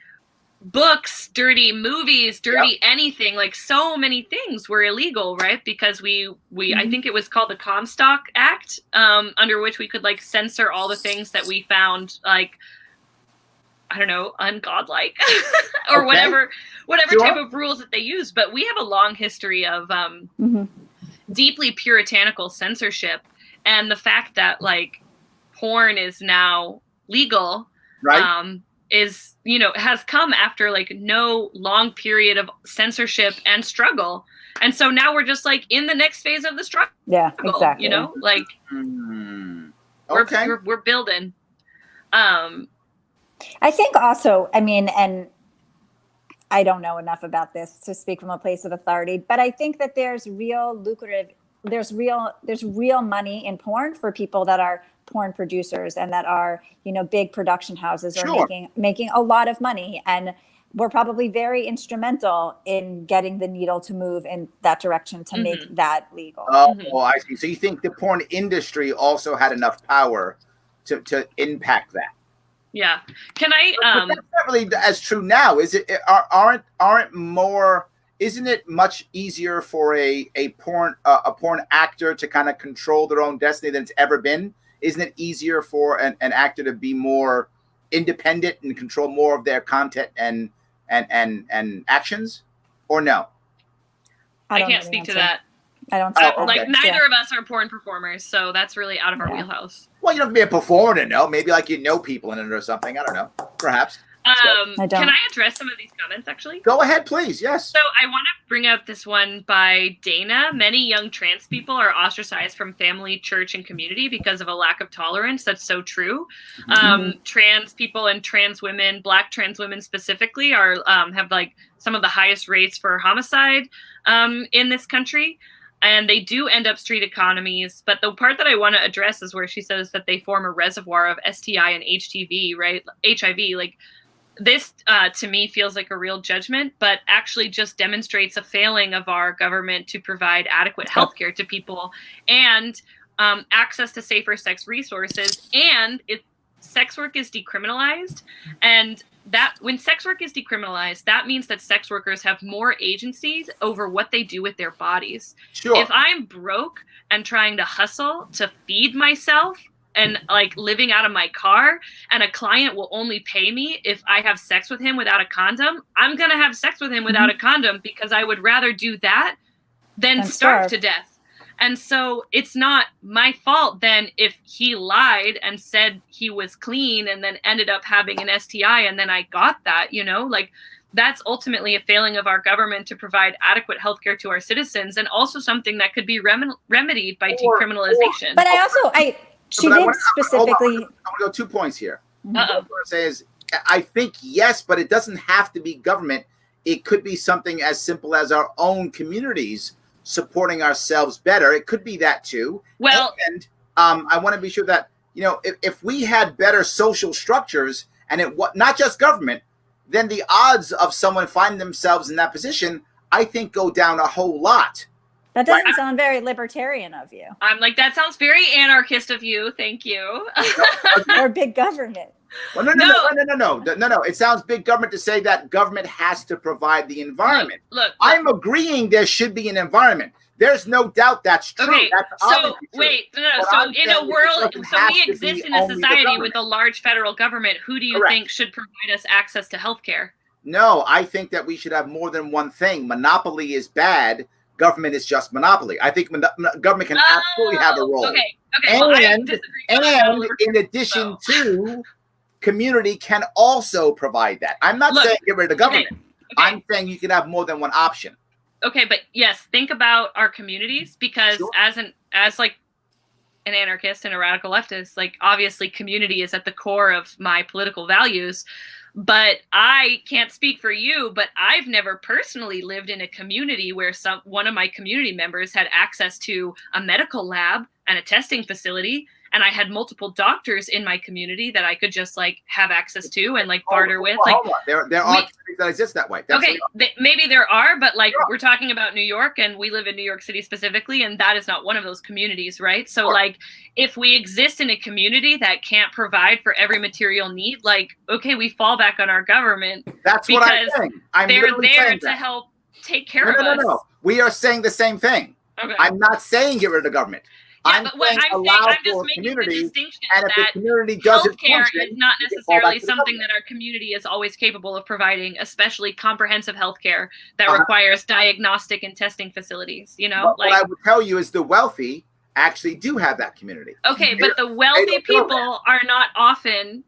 books, dirty movies, dirty anything. Like, so many things were illegal, right? Because we I think it was called the Comstock Act, under which we could like censor all the things that we found like, I don't know, ungodlike or whatever type of rules that they use. But we have a long history of deeply puritanical censorship, and the fact that like porn is now legal, right? Is, has come after like no long period of censorship and struggle. And so now we're just like in the next phase of the struggle. Yeah, exactly. Like we're building. I think also, and I don't know enough about this to speak from a place of authority, but I think that there's real money in porn for people that are porn producers and that are, big production houses are making a lot of money. And we're probably very instrumental in getting the needle to move in that direction to make that legal. Oh, I see. So you think the porn industry also had enough power to impact that? Yeah. Can I? But that's not really as true now, is it? Isn't it much easier for a porn actor to kind of control their own destiny than it's ever been? Isn't it easier for an actor to be more independent and control more of their content and actions, or no? I can't speak to that. I don't like neither of us are porn performers, so that's really out of our wheelhouse. Well, you don't have to be a performer to know. Maybe like people in it or something. I don't know. Perhaps. Can I address some of these comments actually? Go ahead, please. Yes. So I want to bring up this one by Dana. Many young trans people are ostracized from family, church, and community because of a lack of tolerance. That's so true. Trans people and trans women, Black trans women specifically, are have like some of the highest rates for homicide in this country. And they do end up street economies. But the part that I want to address is where she says that they form a reservoir of STI and HTV, right? HIV. Like, this, to me, feels like a real judgment, but actually just demonstrates a failing of our government to provide adequate healthcare to people and access to safer sex resources. And if sex work is decriminalized, and that when sex work is decriminalized, that means that sex workers have more agencies over what they do with their bodies. Sure. If I'm broke and trying to hustle to feed myself and like living out of my car, and a client will only pay me if I have sex with him without a condom, I'm going to have sex with him without a condom because I would rather do that than starve to death. And so it's not my fault then if he lied and said he was clean and then ended up having an STI and then I got that, like that's ultimately a failing of our government to provide adequate healthcare to our citizens, and also something that could be remedied by decriminalization. But she did specifically. I want to go 2 points here. What I want to say is, I think yes, but it doesn't have to be government. It could be something as simple as our own communities supporting ourselves better. It could be that too. Well, and I want to be sure that if we had better social structures and not just government, then the odds of someone finding themselves in that position, I think, go down a whole lot. That doesn't sound very libertarian of you. I'm like, that sounds very anarchist of you. Thank you. Or big government. Well, no. It sounds big government to say that government has to provide the environment. Look, I'm agreeing there should be an environment. There's no doubt that's true. Okay, that's so wait, no. So in a world, so we exist in a society with a large federal government. Who do you think should provide us access to healthcare? No, I think that we should have more than one thing. Monopoly is bad. government is just monopoly. I think government can absolutely have a role. Okay. And in addition to, community can also provide that. I'm not saying get rid of the government. Okay. I'm saying you can have more than one option. Okay, but yes, think about our communities, because as like an anarchist and a radical leftist, like obviously community is at the core of my political values. But I can't speak for you, but I've never personally lived in a community where one of my community members had access to a medical lab and a testing facility, and I had multiple doctors in my community that I could just like have access to and like barter with. Like there are things that exist that way. Okay, maybe there are, but like we're talking about New York, and we live in New York City specifically, and that is not one of those communities, right? So like if we exist in a community that can't provide for every material need, like okay, we fall back on our government. That's what I'm saying. They're there to help take care of us. No. We are saying the same thing. Okay. I'm not saying get rid of the government. Yeah, but what I'm just making the distinction that healthcare is not necessarily something that our community is always capable of providing, especially comprehensive healthcare that requires diagnostic and testing facilities. You know, what I would tell you is the wealthy actually do have that community. Okay, but the wealthy people are not often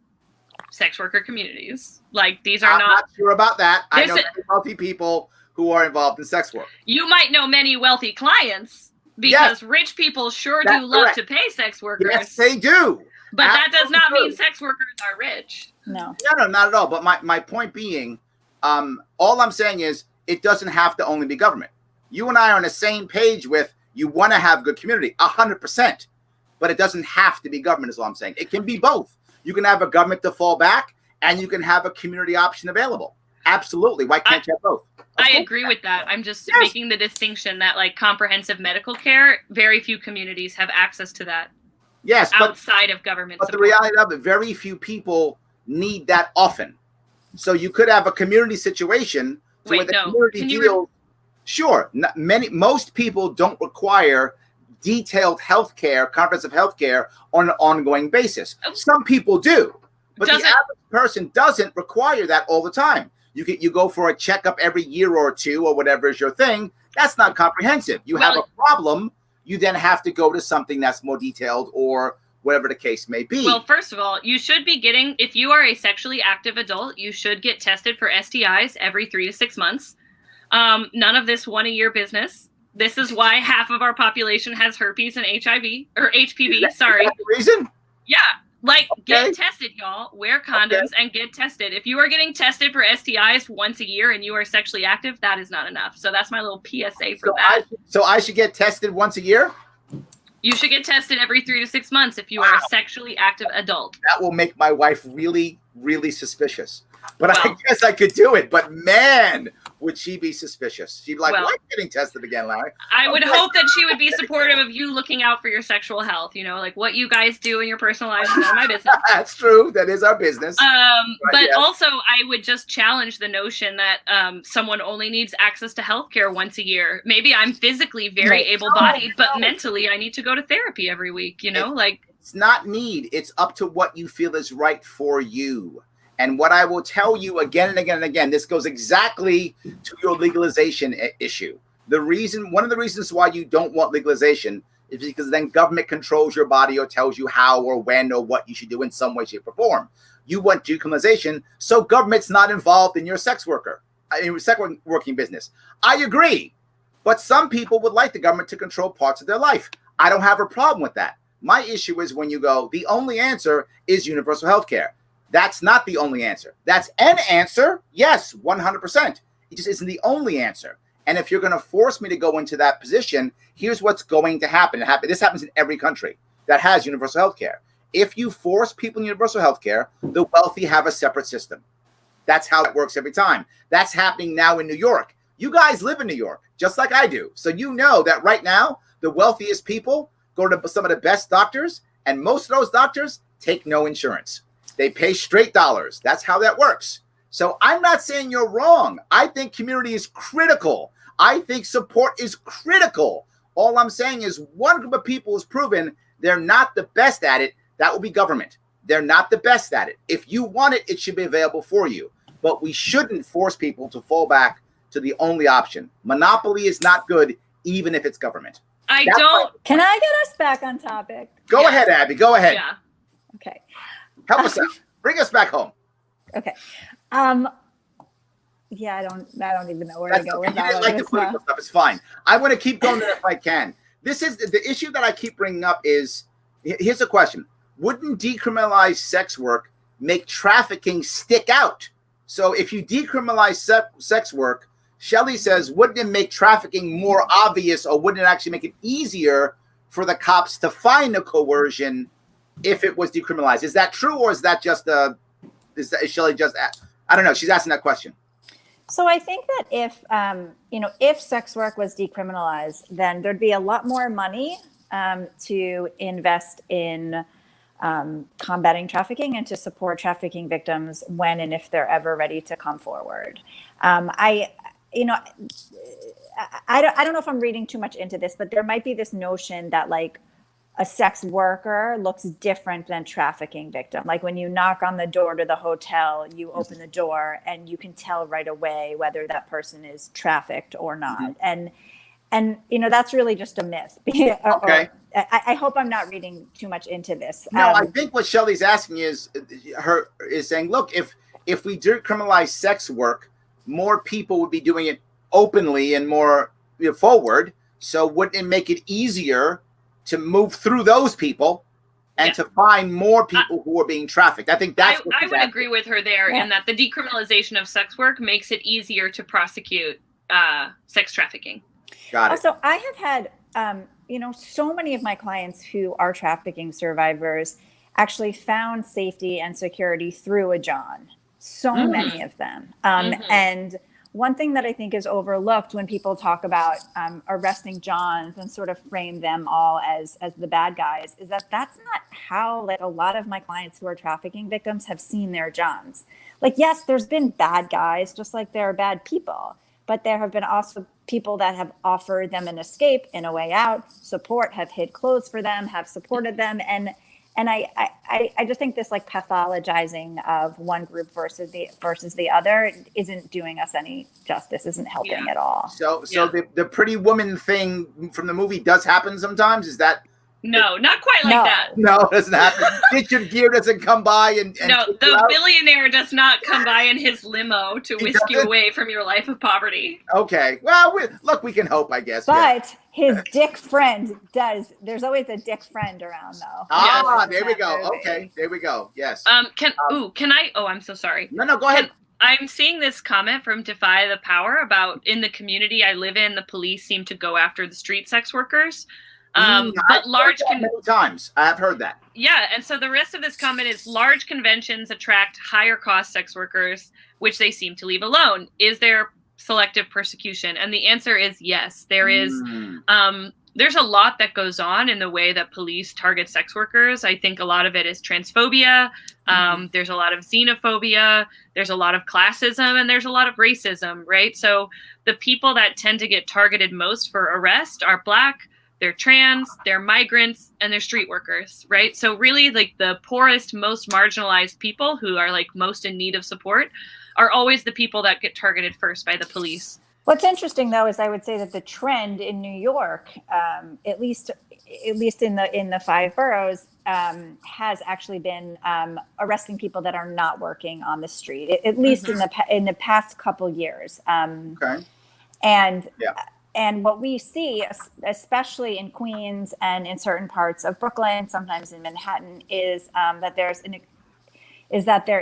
sex worker communities. Like these are I'm not sure about that. I know many wealthy people who are involved in sex work. You might know many wealthy clients. Because rich people sure do love to pay sex workers. Yes, they do. But that does not mean sex workers are rich. No, not at all. But my point being, all I'm saying is it doesn't have to only be government. You and I are on the same page with you want to have good community, 100%. But it doesn't have to be government is all I'm saying. It can be both. You can have a government to fall back, and you can have a community option available. Absolutely. Why can't you have both? I agree with that. I'm just making the distinction that like comprehensive medical care, very few communities have access to that. Yes, outside of government. But the reality of it, very few people need that often. So you could have a community situation where the community deals. Sure, most people don't require detailed healthcare, comprehensive healthcare on an ongoing basis. Some people do, but the average person doesn't require that all the time. You go for a checkup every year or two or whatever is your thing. That's not comprehensive. You have a problem, you then have to go to something that's more detailed or whatever the case may be. Well, first of all, you should be getting, if you are a sexually active adult, you should get tested for STIs every 3 to 6 months. None of this 1 a year business. This is why half of our population has herpes and HIV or HPV. Sorry. Is that the reason? Yeah. Like, get tested, y'all. Wear condoms and get tested. If you are getting tested for STIs once a year and you are sexually active, that is not enough. So that's my little PSA for that. So I should get tested once a year? You should get tested every 3 to 6 months if you are a sexually active adult. That will make my wife really, really suspicious. But I guess I could do it. But man, would she be suspicious? She'd be like, why are you getting tested again, Larry? I would hope that she would be supportive of you looking out for your sexual health. You know, like what you guys do in your personal life is none of my business. That's true. That is our business. But also, I would just challenge the notion that someone only needs access to healthcare once a year. Maybe I'm physically very able-bodied, but mentally I need to go to therapy every week. You know, it's not need. It's up to what you feel is right for you. And what I will tell you again and again and again, this goes exactly to your legalization issue. One of the reasons why you don't want legalization is because then government controls your body or tells you how or when or what you should do in some way, shape, or form. You want decriminalization, so government's not involved in your sex working business. I agree, but some people would like the government to control parts of their life. I don't have a problem with that. My issue is when you go, the only answer is universal health care. That's not the only answer. That's an answer. Yes, 100%. It just isn't the only answer. And if you're going to force me to go into that position, here's what's going to happen. This happens in every country that has universal health care. If you force people in universal health care, the wealthy have a separate system. That's how it works every time. That's happening now in New York. You guys live in New York, just like I do. So you know that right now, the wealthiest people go to some of the best doctors, and most of those doctors take no insurance. They pay straight dollars. That's how that works. So I'm not saying you're wrong. I think community is critical. I think support is critical. All I'm saying is one group of people has proven they're not the best at it. That will be government. They're not the best at it. If you want it, it should be available for you. But we shouldn't force people to fall back to the only option. Monopoly is not good even if it's government. Can I get us back on topic? Go ahead, Abby. Go ahead. Yeah. Okay. Help us out. Bring us back home. Okay. Yeah, I don't even know where to go with that. You didn't like the political stuff. It's fine. I want to keep going there if I can. This is the issue that I keep bringing up is, here's a question. Wouldn't decriminalized sex work make trafficking stick out? So if you decriminalize sex work, Shelley says, wouldn't it make trafficking more obvious, or wouldn't it actually make it easier for the cops to find a coercion if it was decriminalized? Is that true, or is that just is Shelley just, I don't know. She's asking that question. So I think that if sex work was decriminalized, then there'd be a lot more money to invest in combating trafficking and to support trafficking victims when and if they're ever ready to come forward. I don't know if I'm reading too much into this, but there might be this notion that like a sex worker looks different than trafficking victim. Like when you knock on the door to the hotel, you open the door and you can tell right away whether that person is trafficked or not. Mm-hmm. And that's really just a myth. Okay. I hope I'm not reading too much into this. No, I think what Shelley's asking is saying, look, if we decriminalize sex work, more people would be doing it openly and more forward. So wouldn't it make it easier to move through those people and to find more people who are being trafficked? I think that's what I would agree with her there in that the decriminalization of sex work makes it easier to prosecute sex trafficking. Got it. Also, I have had, so many of my clients who are trafficking survivors actually found safety and security through a John. So many of them. And one thing that I think is overlooked when people talk about arresting Johns and sort of frame them all as the bad guys is that that's not how like a lot of my clients who are trafficking victims have seen their Johns. Like, yes, there's been bad guys, just like there are bad people, but there have been also people that have offered them an escape and a way out, support, have hid clothes for them, have supported them. And I just think this like pathologizing of one group versus the other isn't doing us any justice, isn't helping at all. So the pretty woman thing from the movie does happen sometimes? Is that? No, not quite like that. No, it doesn't happen. Richard Gere doesn't come by and no, the billionaire does not come by in his limo to whisk you away from your life of poverty. Okay. Well, we can hope, I guess. But his dick friend does. There's always a dick friend around, though. Ah, there we go. Movie. Okay, there we go. Yes. Can I? Oh, I'm so sorry. No, go ahead. I'm seeing this comment from Defy the Power about in the community I live in, the police seem to go after the street sex workers. But large many times I have heard that. Yeah, and so the rest of this comment is large conventions attract higher cost sex workers, which they seem to leave alone. Is there selective persecution? And the answer is yes. There is. There's a lot that goes on in the way that police target sex workers. I think a lot of it is transphobia. There's a lot of xenophobia. There's a lot of classism, and there's a lot of racism, right? So the people that tend to get targeted most for arrest are Black, they're trans, they're migrants, and they're street workers, right? So really like the poorest, most marginalized people who are like most in need of support are always the people that get targeted first by the police. What's interesting though, is I would say that the trend in New York, at least in the 5 boroughs, has actually been arresting people that are not working on the street, at least in the past couple years. Okay. And what we see, especially in Queens and in certain parts of Brooklyn, sometimes in Manhattan, is that there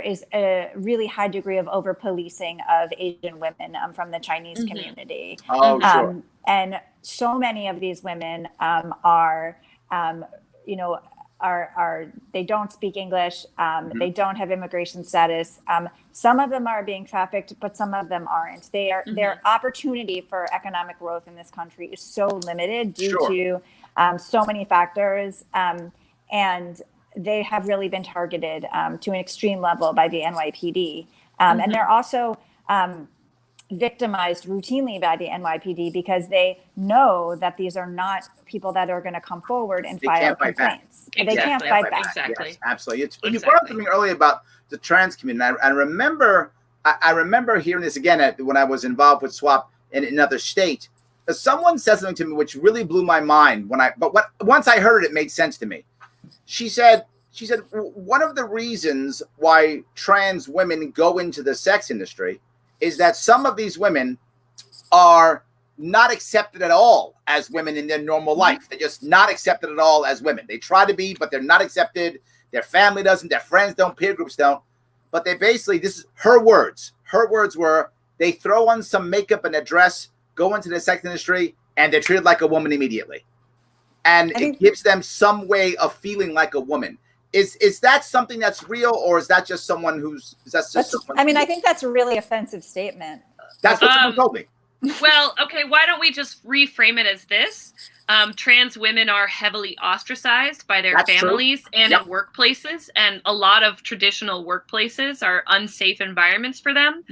is a really high degree of over-policing of Asian women from the Chinese community. Oh, sure. And so many of these women they don't speak English. They don't have immigration status. Some of them are being trafficked, but some of them aren't. Their opportunity for economic growth in this country is so limited due to so many factors. And they have really been targeted to an extreme level by the NYPD. And they're also victimized routinely by the NYPD because they know that these are not people that are going to come forward and file complaints. Exactly. They can't fight back. Exactly. Yes, absolutely. You brought up something earlier about the trans community. I remember hearing this again when I was involved with SWOP in another state. someone said something to me which really blew my mind once I heard it, it made sense to me. She said, one of the reasons why trans women go into the sex industry is that some of these women are not accepted at all as women in their normal life. They're just not accepted at all as women. They try to be, but they're not accepted. Their family doesn't, their friends don't, peer groups don't. But they basically, this is her words. Her words were, they throw on some makeup and a dress, go into the sex industry, and they're treated like a woman immediately. And it gives them some way of feeling like a woman. Is that something that's real, or is that just someone who's, I think that's a really offensive statement. That's what someone told me. Well, okay, why don't we just reframe it as this? Trans women are heavily ostracized by their families and in workplaces, and a lot of traditional workplaces are unsafe environments for them.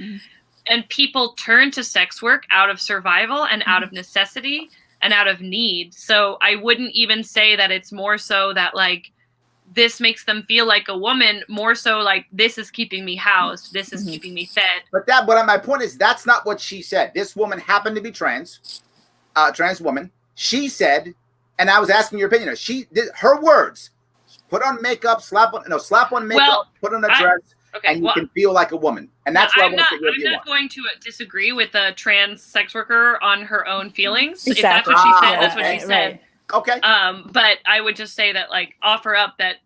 And people turn to sex work out of survival and out of necessity and out of need. So I wouldn't even say that it's more so that like this makes them feel like a woman, more so like this is keeping me housed, this is keeping me fed. But my point is, that's not what she said. This woman happened to be trans woman. She said, and I was asking your opinion. Her words: put on makeup, slap on makeup, put on a dress, and you can feel like a woman. And that's why I'm not going to disagree with a trans sex worker on her own feelings. Exactly. If that's what she said, that's what she said. Right. Okay. But I would just say that, like, offer up that,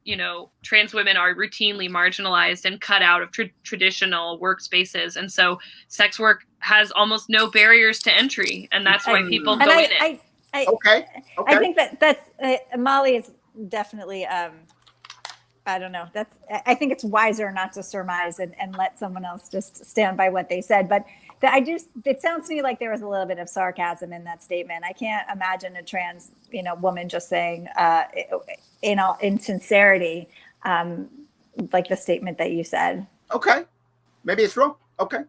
trans women are routinely marginalized and cut out of traditional workspaces. And so sex work has almost no barriers to entry. And that's why people go in it. I think that's Molly is definitely, I don't know. I think it's wiser not to surmise and let someone else just stand by what they said. But it sounds to me like there was a little bit of sarcasm in that statement. I can't imagine a trans, woman just saying, in sincerity, like the statement that you said. Okay. Maybe it's wrong. Okay.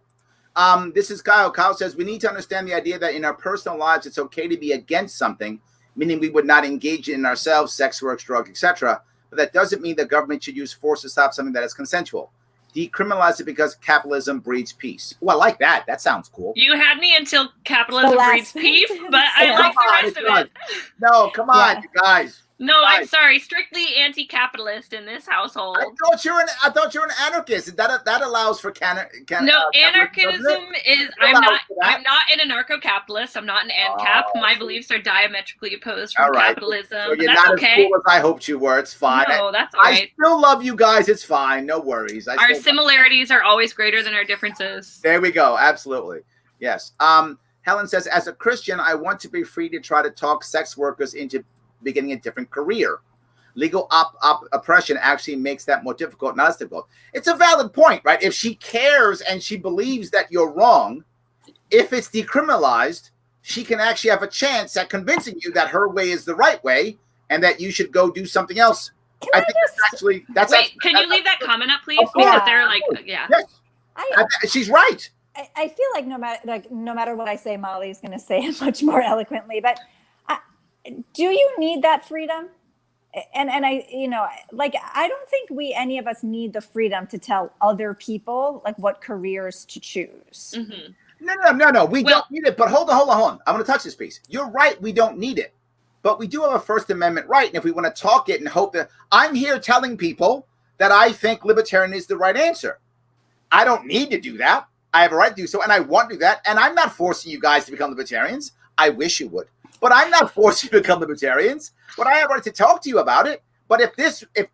This is Kyle. Kyle says, we need to understand the idea that in our personal lives, it's okay to be against something, meaning we would not engage in ourselves, sex work, drugs, etc. But that doesn't mean the government should use force to stop something that is consensual. Decriminalize it because capitalism breeds peace. Oh, I like that. That sounds cool. You had me until capitalism breeds peace, but I like the rest of it. No, come on, you guys. No, I'm sorry. Strictly anti-capitalist in this household. I thought you were an anarchist. That allows for no, anarchism is. I'm not an anarcho-capitalist. I'm not an ANCAP. My beliefs are diametrically opposed from capitalism. So you're not as cool as I hoped you were. It's fine. No, that's all right. I still love you guys. It's fine. No worries. Our similarities are always greater than our differences. There we go. Absolutely. Yes. Helen says, as a Christian, I want to be free to try to talk sex workers into beginning a different career. Legal oppression actually makes that more difficult, not as difficult. It's a valid point, right? If she cares and she believes that you're wrong, if it's decriminalized, she can actually have a chance at convincing you that her way is the right way and that you should go do something else. Can you leave that comment up, please? Because they're like, Yes. She's right. I feel like no matter what I say, Molly's going to say it much more eloquently, but do you need that freedom? And I don't think any of us need the freedom to tell other people like what careers to choose. Mm-hmm. No. We don't need it. But hold on. I'm going to touch this piece. You're right. We don't need it. But we do have a First Amendment right. And if we want to talk it and hope that I'm here telling people that I think libertarian is the right answer. I don't need to do that. I have a right to do so. And I want to do that. And I'm not forcing you guys to become libertarians. I wish you would. But I'm not forcing you to become libertarians. But I have a right to talk to you about it. But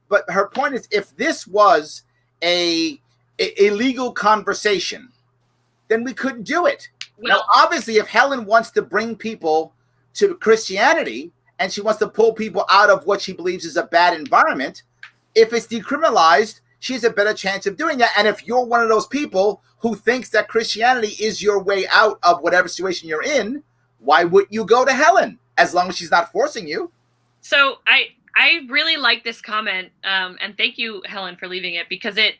but her point is, if this was a legal conversation, then we couldn't do it. Well, now, obviously, if Helen wants to bring people to Christianity and she wants to pull people out of what she believes is a bad environment, if it's decriminalized, she has a better chance of doing that. And if you're one of those people who thinks that Christianity is your way out of whatever situation you're in, why wouldn't you go to Helen as long as she's not forcing you? So I really like this comment, and thank you, Helen, for leaving it, because it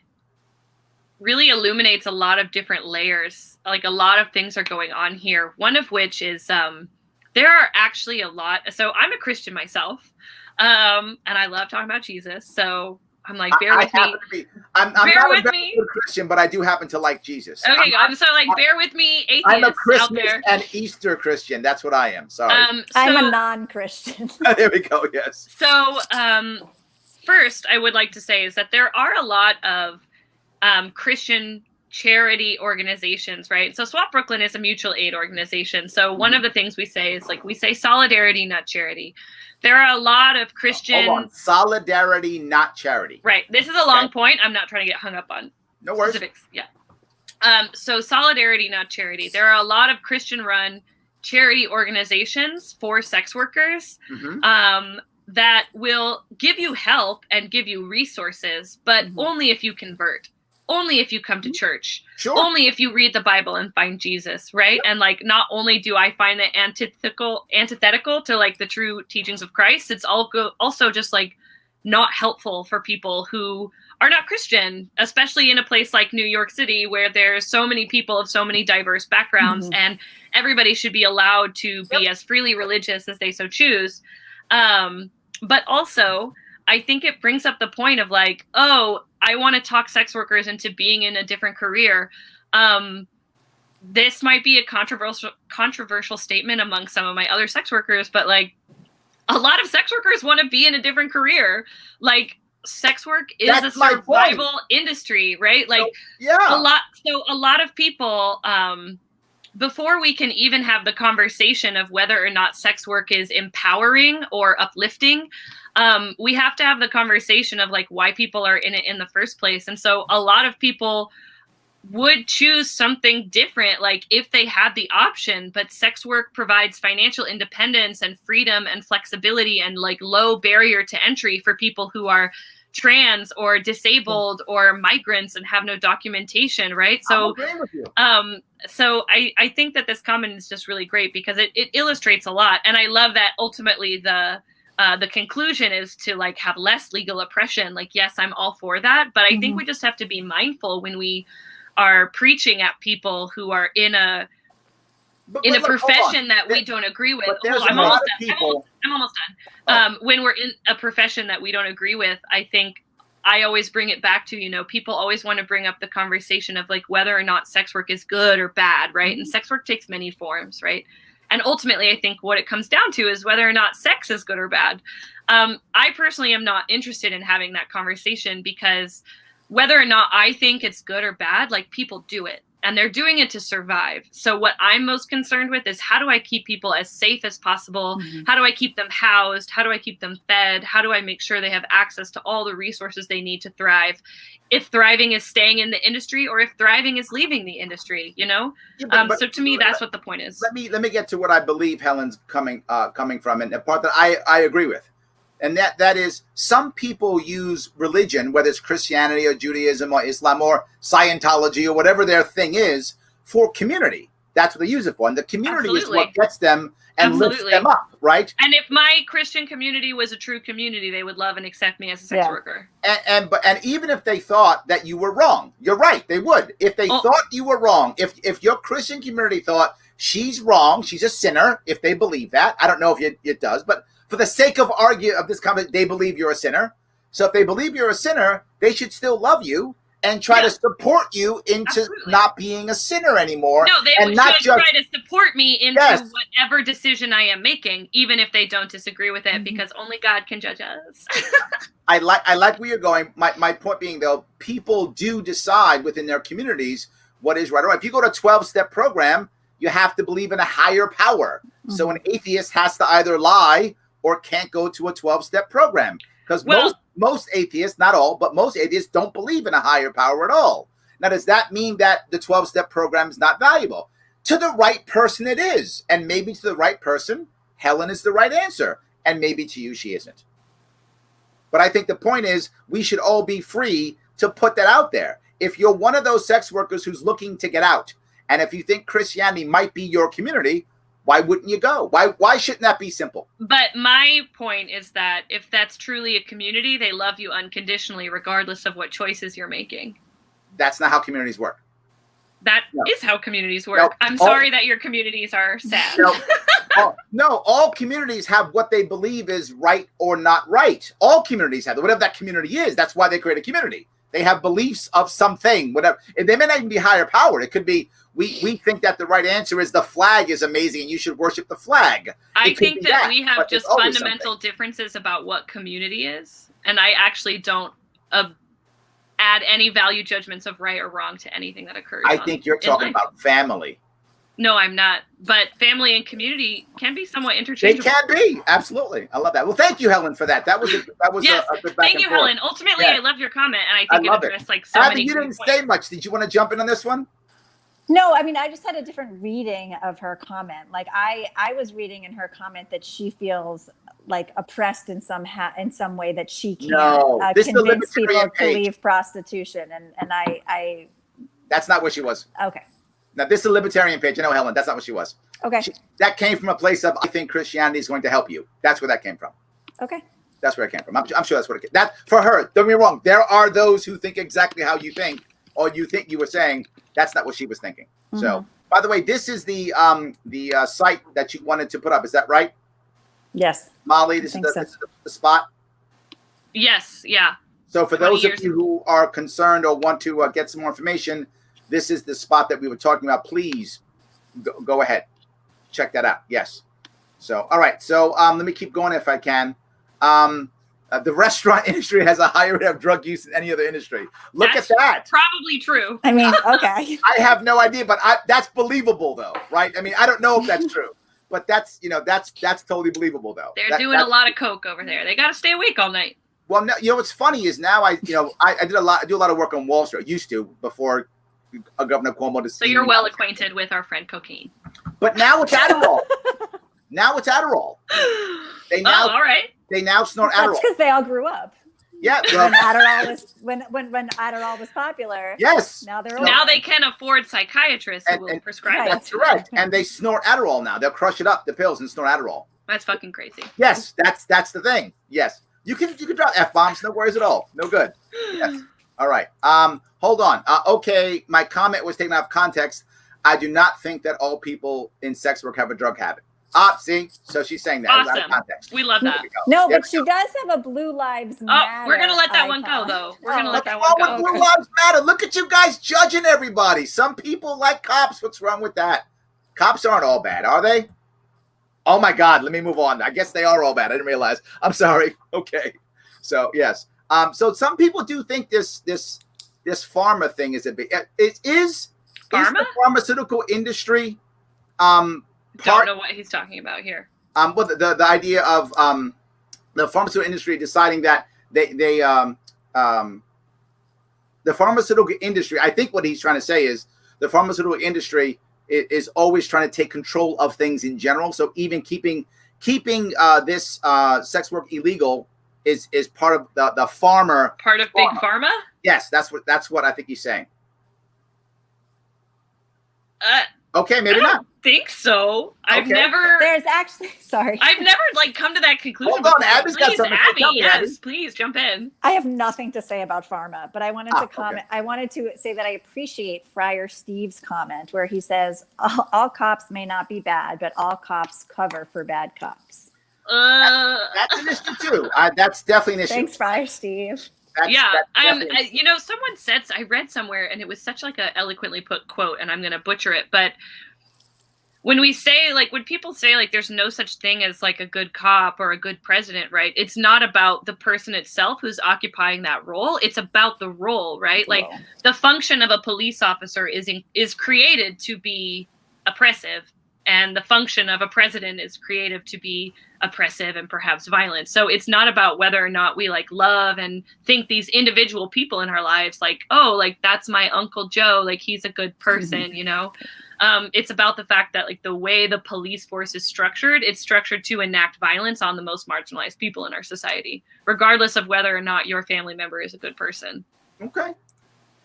really illuminates a lot of different layers. Like, a lot of things are going on here. One of which is there are actually a lot. So I'm a Christian myself, and I love talking about Jesus. So I'm like, bear with me. I'm bear not with a me. good Christian, but I do happen to like Jesus. Okay, I'm so like, bear with me, atheists I'm a out Christmas there. and Easter Christian. That's what I am. Sorry. I'm a non-Christian. There we go. Yes. So, first, I would like to say is that there are a lot of Christian charity organizations, right? So SWOP Brooklyn is a mutual aid organization. So one of the things we say is like, we say solidarity, not charity. There are a lot of Christian... Hold on. Solidarity, not charity. Right. This is a long point. I'm not trying to get hung up on no worries. specifics. Yeah. So solidarity, not charity. There are a lot of Christian-run charity organizations for sex workers that will give you help and give you resources, but only if you convert. Only if you come to church. Sure. Only if you read the Bible and find Jesus, right? Yep. And like, not only do I find it antithetical to like the true teachings of Christ, it's also just like not helpful for people who are not Christian, especially in a place like New York City, where there's so many people of so many diverse backgrounds, and everybody should be allowed to be as freely religious as they so choose. But also, I think it brings up the point of like, oh, I want to talk sex workers into being in a different career. This might be a controversial statement among some of my other sex workers, but like a lot of sex workers want to be in a different career. Like sex work is a survival industry, right? Like a lot of people, before we can even have the conversation of whether or not sex work is empowering or uplifting, we have to have the conversation of like why people are in it in the first place. And so a lot of people would choose something different, like if they had the option, but sex work provides financial independence and freedom and flexibility and like low barrier to entry for people who are trans or disabled or migrants and have no documentation, right? So, I'm agreeing with you. So I think that this comment is just really great because it illustrates a lot. And I love that ultimately the conclusion is to like have less legal oppression. Like, yes, I'm all for that. But I think we just have to be mindful when we are preaching at people who are in a profession that we don't agree with. I'm almost done. When we're in a profession that we don't agree with, I think I always bring it back to, you know, people always want to bring up the conversation of like whether or not sex work is good or bad, right? And sex work takes many forms, right? And ultimately, I think what it comes down to is whether or not sex is good or bad. I personally am not interested in having that conversation because whether or not I think it's good or bad, like people do it and they're doing it to survive. So what I'm most concerned with is how do I keep people as safe as possible? How do I keep them housed? How do I keep them fed? How do I make sure they have access to all the resources they need to thrive? If thriving is staying in the industry or if thriving is leaving the industry, you know? But so to me, that's what the point is. Let me get to what I believe Helen's coming from, and the part that I agree with. And that is some people use religion, whether it's Christianity or Judaism or Islam or Scientology or whatever their thing is, for community. That's what they use it for. And the community is what gets them and lifts them up, right? And if my Christian community was a true community, they would love and accept me as a sex worker. And even if they thought that you were wrong, you're right, they would. If they thought you were wrong, if your Christian community thought she's wrong, she's a sinner, if they believe that, I don't know if it does, but for the sake of this comment, they believe you're a sinner. So if they believe you're a sinner, they should still love you and try to support you into not being a sinner anymore. No, they should try to support me into whatever decision I am making, even if they don't disagree with it, because only God can judge us. I like where you're going. My point being, though, people do decide within their communities what is right or wrong. If you go to a 12-step program, you have to believe in a higher power. So an atheist has to either lie or can't go to a 12-step program. Because most atheists, not all, but most atheists don't believe in a higher power at all. Now, does that mean that the 12-step program is not valuable? To the right person, it is. And maybe to the right person, Helen is the right answer. And maybe to you, she isn't. But I think the point is we should all be free to put that out there. If you're one of those sex workers who's looking to get out, and if you think Christianity might be your community, why wouldn't you go? Why shouldn't that be simple? But my point is that if that's truly a community, they love you unconditionally, regardless of what choices you're making. That's not how communities work. That is how communities work. I'm sorry that your communities are sad. No, all communities have what they believe is right or not right. All communities have whatever that community is. That's why they create a community. They have beliefs of something, whatever. And they may not even be higher power. It could be we think that the right answer is the flag is amazing and you should worship the flag. I think that we have just fundamental differences about what community is, and I actually don't add any value judgments of right or wrong to anything that occurs. I think you're talking about family. No, I'm not. But family and community can be somewhat interchangeable. They can be. Absolutely. I love that. Well, thank you, Helen, for that. That was yes. a good back Thank and you, forth. Helen. Ultimately, I loved your comment, and I think it addressed like so many you didn't points. say much. Did you want to jump in on this one? No, I mean, I just had a different reading of her comment. Like I was reading in her comment that she feels like oppressed in some way that she can't convince people to leave prostitution. And I that's not what she was. Okay. Now, this is a libertarian page. I know, Helen, that's not what she was. Okay. That came from a place of, I think Christianity is going to help you. That's where that came from. Okay. That's where it came from. I'm sure that's what it came. That for her, don't get me wrong. There are those who think exactly how you think, or you think you were saying. That's not what she was thinking. Mm-hmm. So, by the way, this is the site that you wanted to put up. Is that right? Yes. Molly, this is the spot? Yes. Yeah. So for those of you who are concerned or want to get some more information, this is the spot that we were talking about. Please go ahead. Check that out. Yes. So, all right. So let me keep going if I can. The restaurant industry has a higher rate of drug use than any other industry. That's at that. Probably true. I mean, okay. I have no idea, but that's believable though, right? I mean, I don't know if that's true, but that's totally believable though. They're doing a lot of coke over there. They got to stay awake all night. Well, no, what's funny is now I do a lot of work on Wall Street. I used to before Governor Cuomo. So you're well acquainted with our friend cocaine. But now it's Adderall. All right. They now snort Adderall. That's because they all grew up. Yeah. Well, when Adderall was popular. Yes. Now they can afford psychiatrists who will prescribe it. That's correct. And they snort Adderall now. They'll crush it up, the pills, and snort Adderall. That's fucking crazy. Yes, that's the thing. Yes. You can drop F-bombs, no worries at all. No good. Yes. All right. Hold on. Okay, my comment was taken out of context. I do not think that all people in sex work have a drug habit. See? So she's saying that. Awesome. Out of context. We love that. No, but she does have a Blue Lives Matter. We're going to let that one go, though. We're going to let that one go. Blue Lives Matter. Look at you guys judging everybody. Some people like cops. What's wrong with that? Cops aren't all bad, are they? Oh, my God. Let me move on. I guess they are all bad. I didn't realize. I'm sorry. Okay. So, yes. So some people do think this pharma thing is a big. Is the pharmaceutical industry don't know what he's talking about here. Well, the idea of the pharmaceutical industry deciding that the pharmaceutical industry, I think what he's trying to say is the pharmaceutical industry is always trying to take control of things in general. So even keeping this sex work illegal is part of the farmer. Part of big pharma? Yes, that's what I think he's saying. Okay, maybe not. I don't think so. I've never come to that conclusion. Hold on, Abby's got something to tell me, Abby. Yes, please jump in. I have nothing to say about pharma, but I wanted to comment. Okay. I wanted to say that I appreciate Friar Steve's comment where he says all cops may not be bad, but all cops cover for bad cops. That's an issue too. That's definitely an issue. Thanks, Friar Steve. Someone said, I read somewhere, and it was such like a eloquently put quote, and I'm going to butcher it, but when people say like there's no such thing as like a good cop or a good president, right? It's not about the person itself who's occupying that role. It's about the role, right? Like the function of a police officer is created to be oppressive, and the function of a president is created to be oppressive and perhaps violent. So it's not about whether or not we like love and think these individual people in our lives like, oh, like that's my Uncle Joe, like he's a good person, you know? It's about the fact that like the way the police force is structured, it's structured to enact violence on the most marginalized people in our society, regardless of whether or not your family member is a good person. Okay.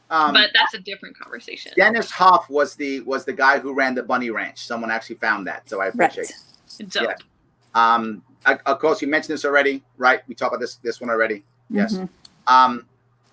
But that's a different conversation. Dennis Hoff was the guy who ran the Bunny Ranch. Someone actually found that, so I appreciate it. Dope. Yeah. Of course, you mentioned this already, right? We talked about this one already. Yes. Mm-hmm.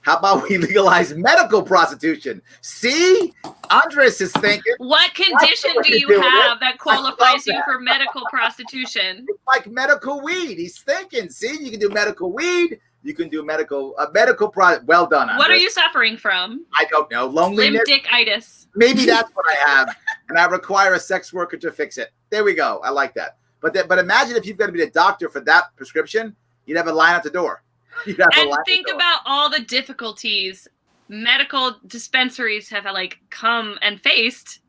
How about we legalize medical prostitution? See, Andres is thinking. What condition do you have that qualifies you for medical prostitution? It's like medical weed. He's thinking. See, you can do medical weed. You can do medical well done, Andres. What are you suffering from? I don't know. Loneliness. Limb-dick-itis. Maybe that's what I have, and I require a sex worker to fix it. There we go. I like that. But imagine if you've got to be the doctor for that prescription, you'd have a line at the door. And think about all the difficulties medical dispensaries have come and faced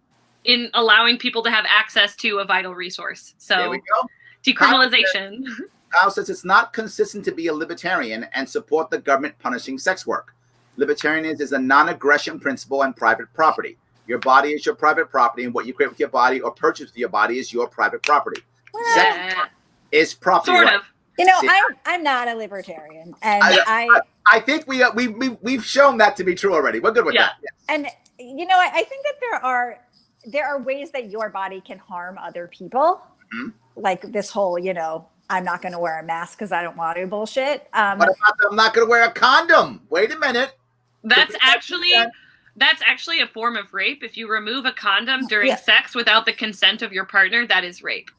in allowing people to have access to a vital resource. So there we go. Decriminalization. Kyle says it's not consistent to be a libertarian and support the government punishing sex work. Libertarianism is a non-aggression principle and private property. Your body is your private property, and what you create with your body or purchase with your body is your private property. Sex is property. Sort right. of. You know, I'm not a libertarian, and I think we've shown that to be true already. We're good with that. Yes. And you know, I think that there are ways that your body can harm other people, like this whole, I'm not going to wear a mask because I don't want to bullshit. What about I'm not going to wear a condom? Wait a minute. That's actually a form of rape. If you remove a condom during sex without the consent of your partner, that is rape.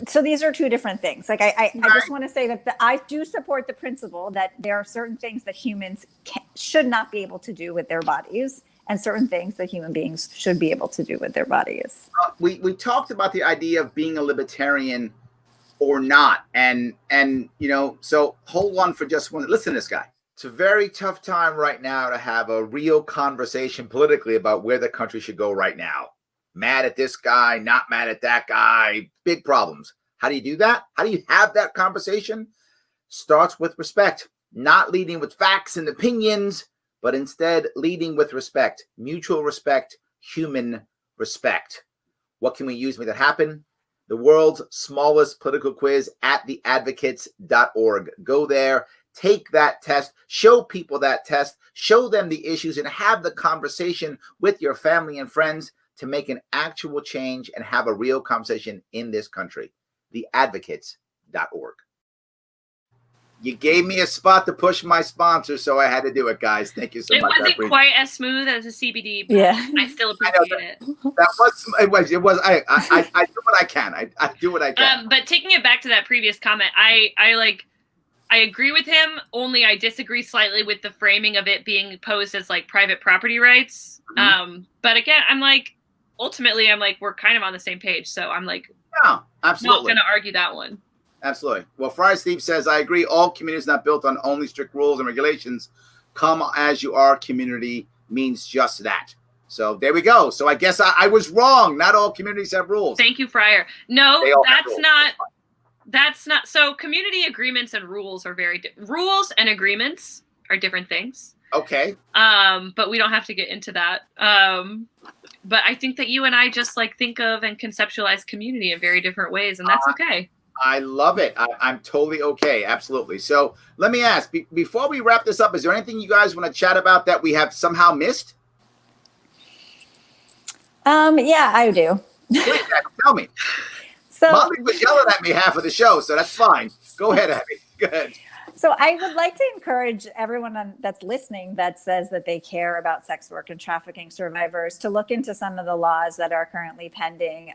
So these are two different things. Like I just want to say that I do support the principle that there are certain things that humans should not be able to do with their bodies, and certain things that human beings should be able to do with their bodies. We talked about the idea of being a libertarian or not, and so hold on for just one. Listen to this guy. It's a very tough time right now to have a real conversation politically about where the country should go right now. Mad at this guy, not mad at that guy, big problems. How do you do that? How do you have that conversation? Starts with respect, not leading with facts and opinions, but instead leading with respect, mutual respect, human respect. What can we use to make that happen? The world's smallest political quiz at theadvocates.org. Go there, take that test, show people that test, show them the issues, and have the conversation with your family and friends to make an actual change and have a real conversation in this country. Theadvocates.org. You gave me a spot to push my sponsor, so I had to do it, guys. Thank you so much. It wasn't quite as smooth as a CBD, but I still appreciate it. It was. I do what I can. I do what I can. But taking it back to that previous comment, I agree with him. Only I disagree slightly with the framing of it being posed as private property rights. But again, ultimately, we're kind of on the same page. So I'm yeah, absolutely not going to argue that one. Absolutely. Well, Friar Steve says, I agree. All communities not built on only strict rules and regulations. Come as you are community means just that. So there we go. So I guess I was wrong. Not all communities have rules. Thank you, Friar. No, that's not. So community agreements and rules are rules and agreements are different things. Okay. But we don't have to get into that. But I think that you and I just think of and conceptualize community in very different ways, and that's okay. I love it. I'm totally okay. Absolutely. So let me ask, before we wrap this up, is there anything you guys want to chat about that we have somehow missed? Yeah, I do. Please, tell me. So Molly was yelling at me half of the show, so that's fine. Go ahead, Abby. Go ahead. So I would like to encourage everyone that's listening that says that they care about sex work and trafficking survivors to look into some of the laws that are currently pending,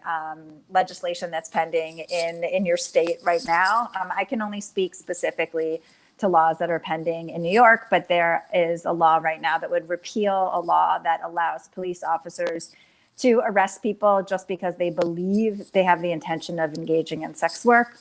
legislation that's pending in your state right now. I can only speak specifically to laws that are pending in New York, but there is a law right now that would repeal a law that allows police officers to arrest people just because they believe they have the intention of engaging in sex work.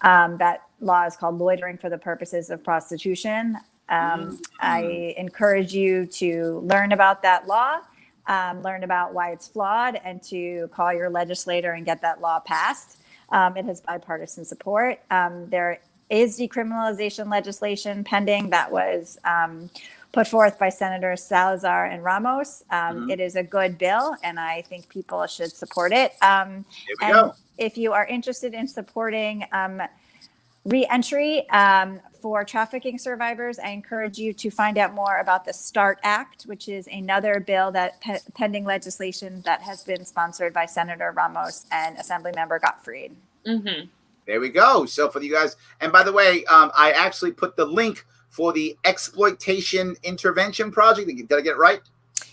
That law is called Loitering for the Purposes of Prostitution. I encourage you to learn about that law, learn about why it's flawed, and to call your legislator and get that law passed. It has bipartisan support. There is decriminalization legislation pending that was put forth by Senators Salazar and Ramos. It is a good bill, and I think people should support it. Here we go. If you are interested in supporting re-entry for trafficking survivors, I encourage you to find out more about the START Act, which is another bill that pending legislation that has been sponsored by Senator Ramos and Assemblymember Gottfried. There we go. So for you guys, and by the way, I actually put the link for the Exploitation Intervention Project. Did I get it right?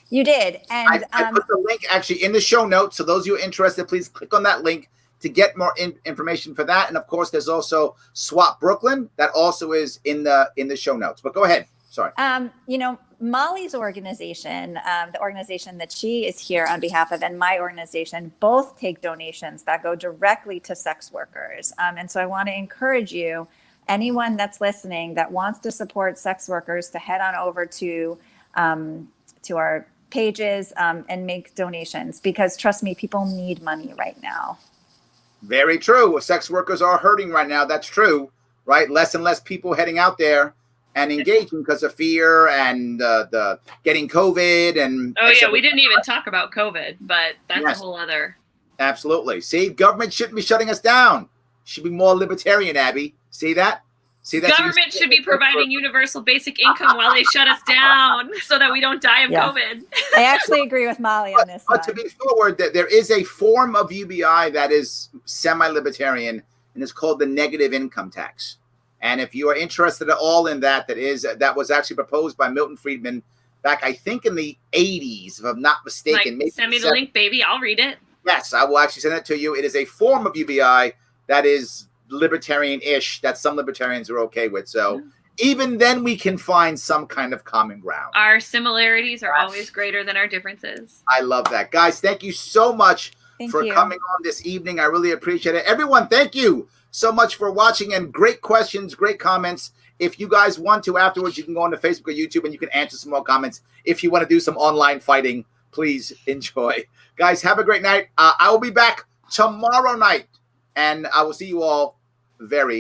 You did. And I put the link actually in the show notes. So those of you who are interested, please click on that link to get more information for that. And of course, there's also SWOP Brooklyn that also is in the show notes. But go ahead. Sorry. Molly's organization, the organization that she is here on behalf of, and my organization both take donations that go directly to sex workers. And so I want to encourage you, anyone that's listening that wants to support sex workers, to head on over to our pages and make donations, because trust me, people need money right now. Very true. Sex workers are hurting right now. That's true, right? Less and less people heading out there and engaging because of fear and the getting COVID and. Oh yeah, we didn't even talk about COVID, but that's a whole other. Absolutely. See, government shouldn't be shutting us down. Should be more libertarian, Abby. See that? See that? Government should be providing universal basic income while they shut us down, so that we don't die of COVID. I actually agree with Molly on this. But to be forward, that there is a form of UBI that is semi-libertarian, and it's called the negative income tax. And if you are interested at all in that, that was actually proposed by Milton Friedman back, I think, in the 80s, if I'm not mistaken. Maybe send me the link, baby. I'll read it. Yes, I will actually send it to you. It is a form of UBI that is libertarian-ish, that some libertarians are okay with. So even then, we can find some kind of common ground. Our similarities are always greater than our differences. I love that. Guys, thank you so much for coming on this evening. I really appreciate it. Everyone, thank you so much for watching, and great questions, great comments. If you guys want to afterwards, you can go on to Facebook or YouTube and you can answer some more comments. If you want to do some online fighting, please enjoy. Guys, have a great night. I will be back tomorrow night, and I will see you all very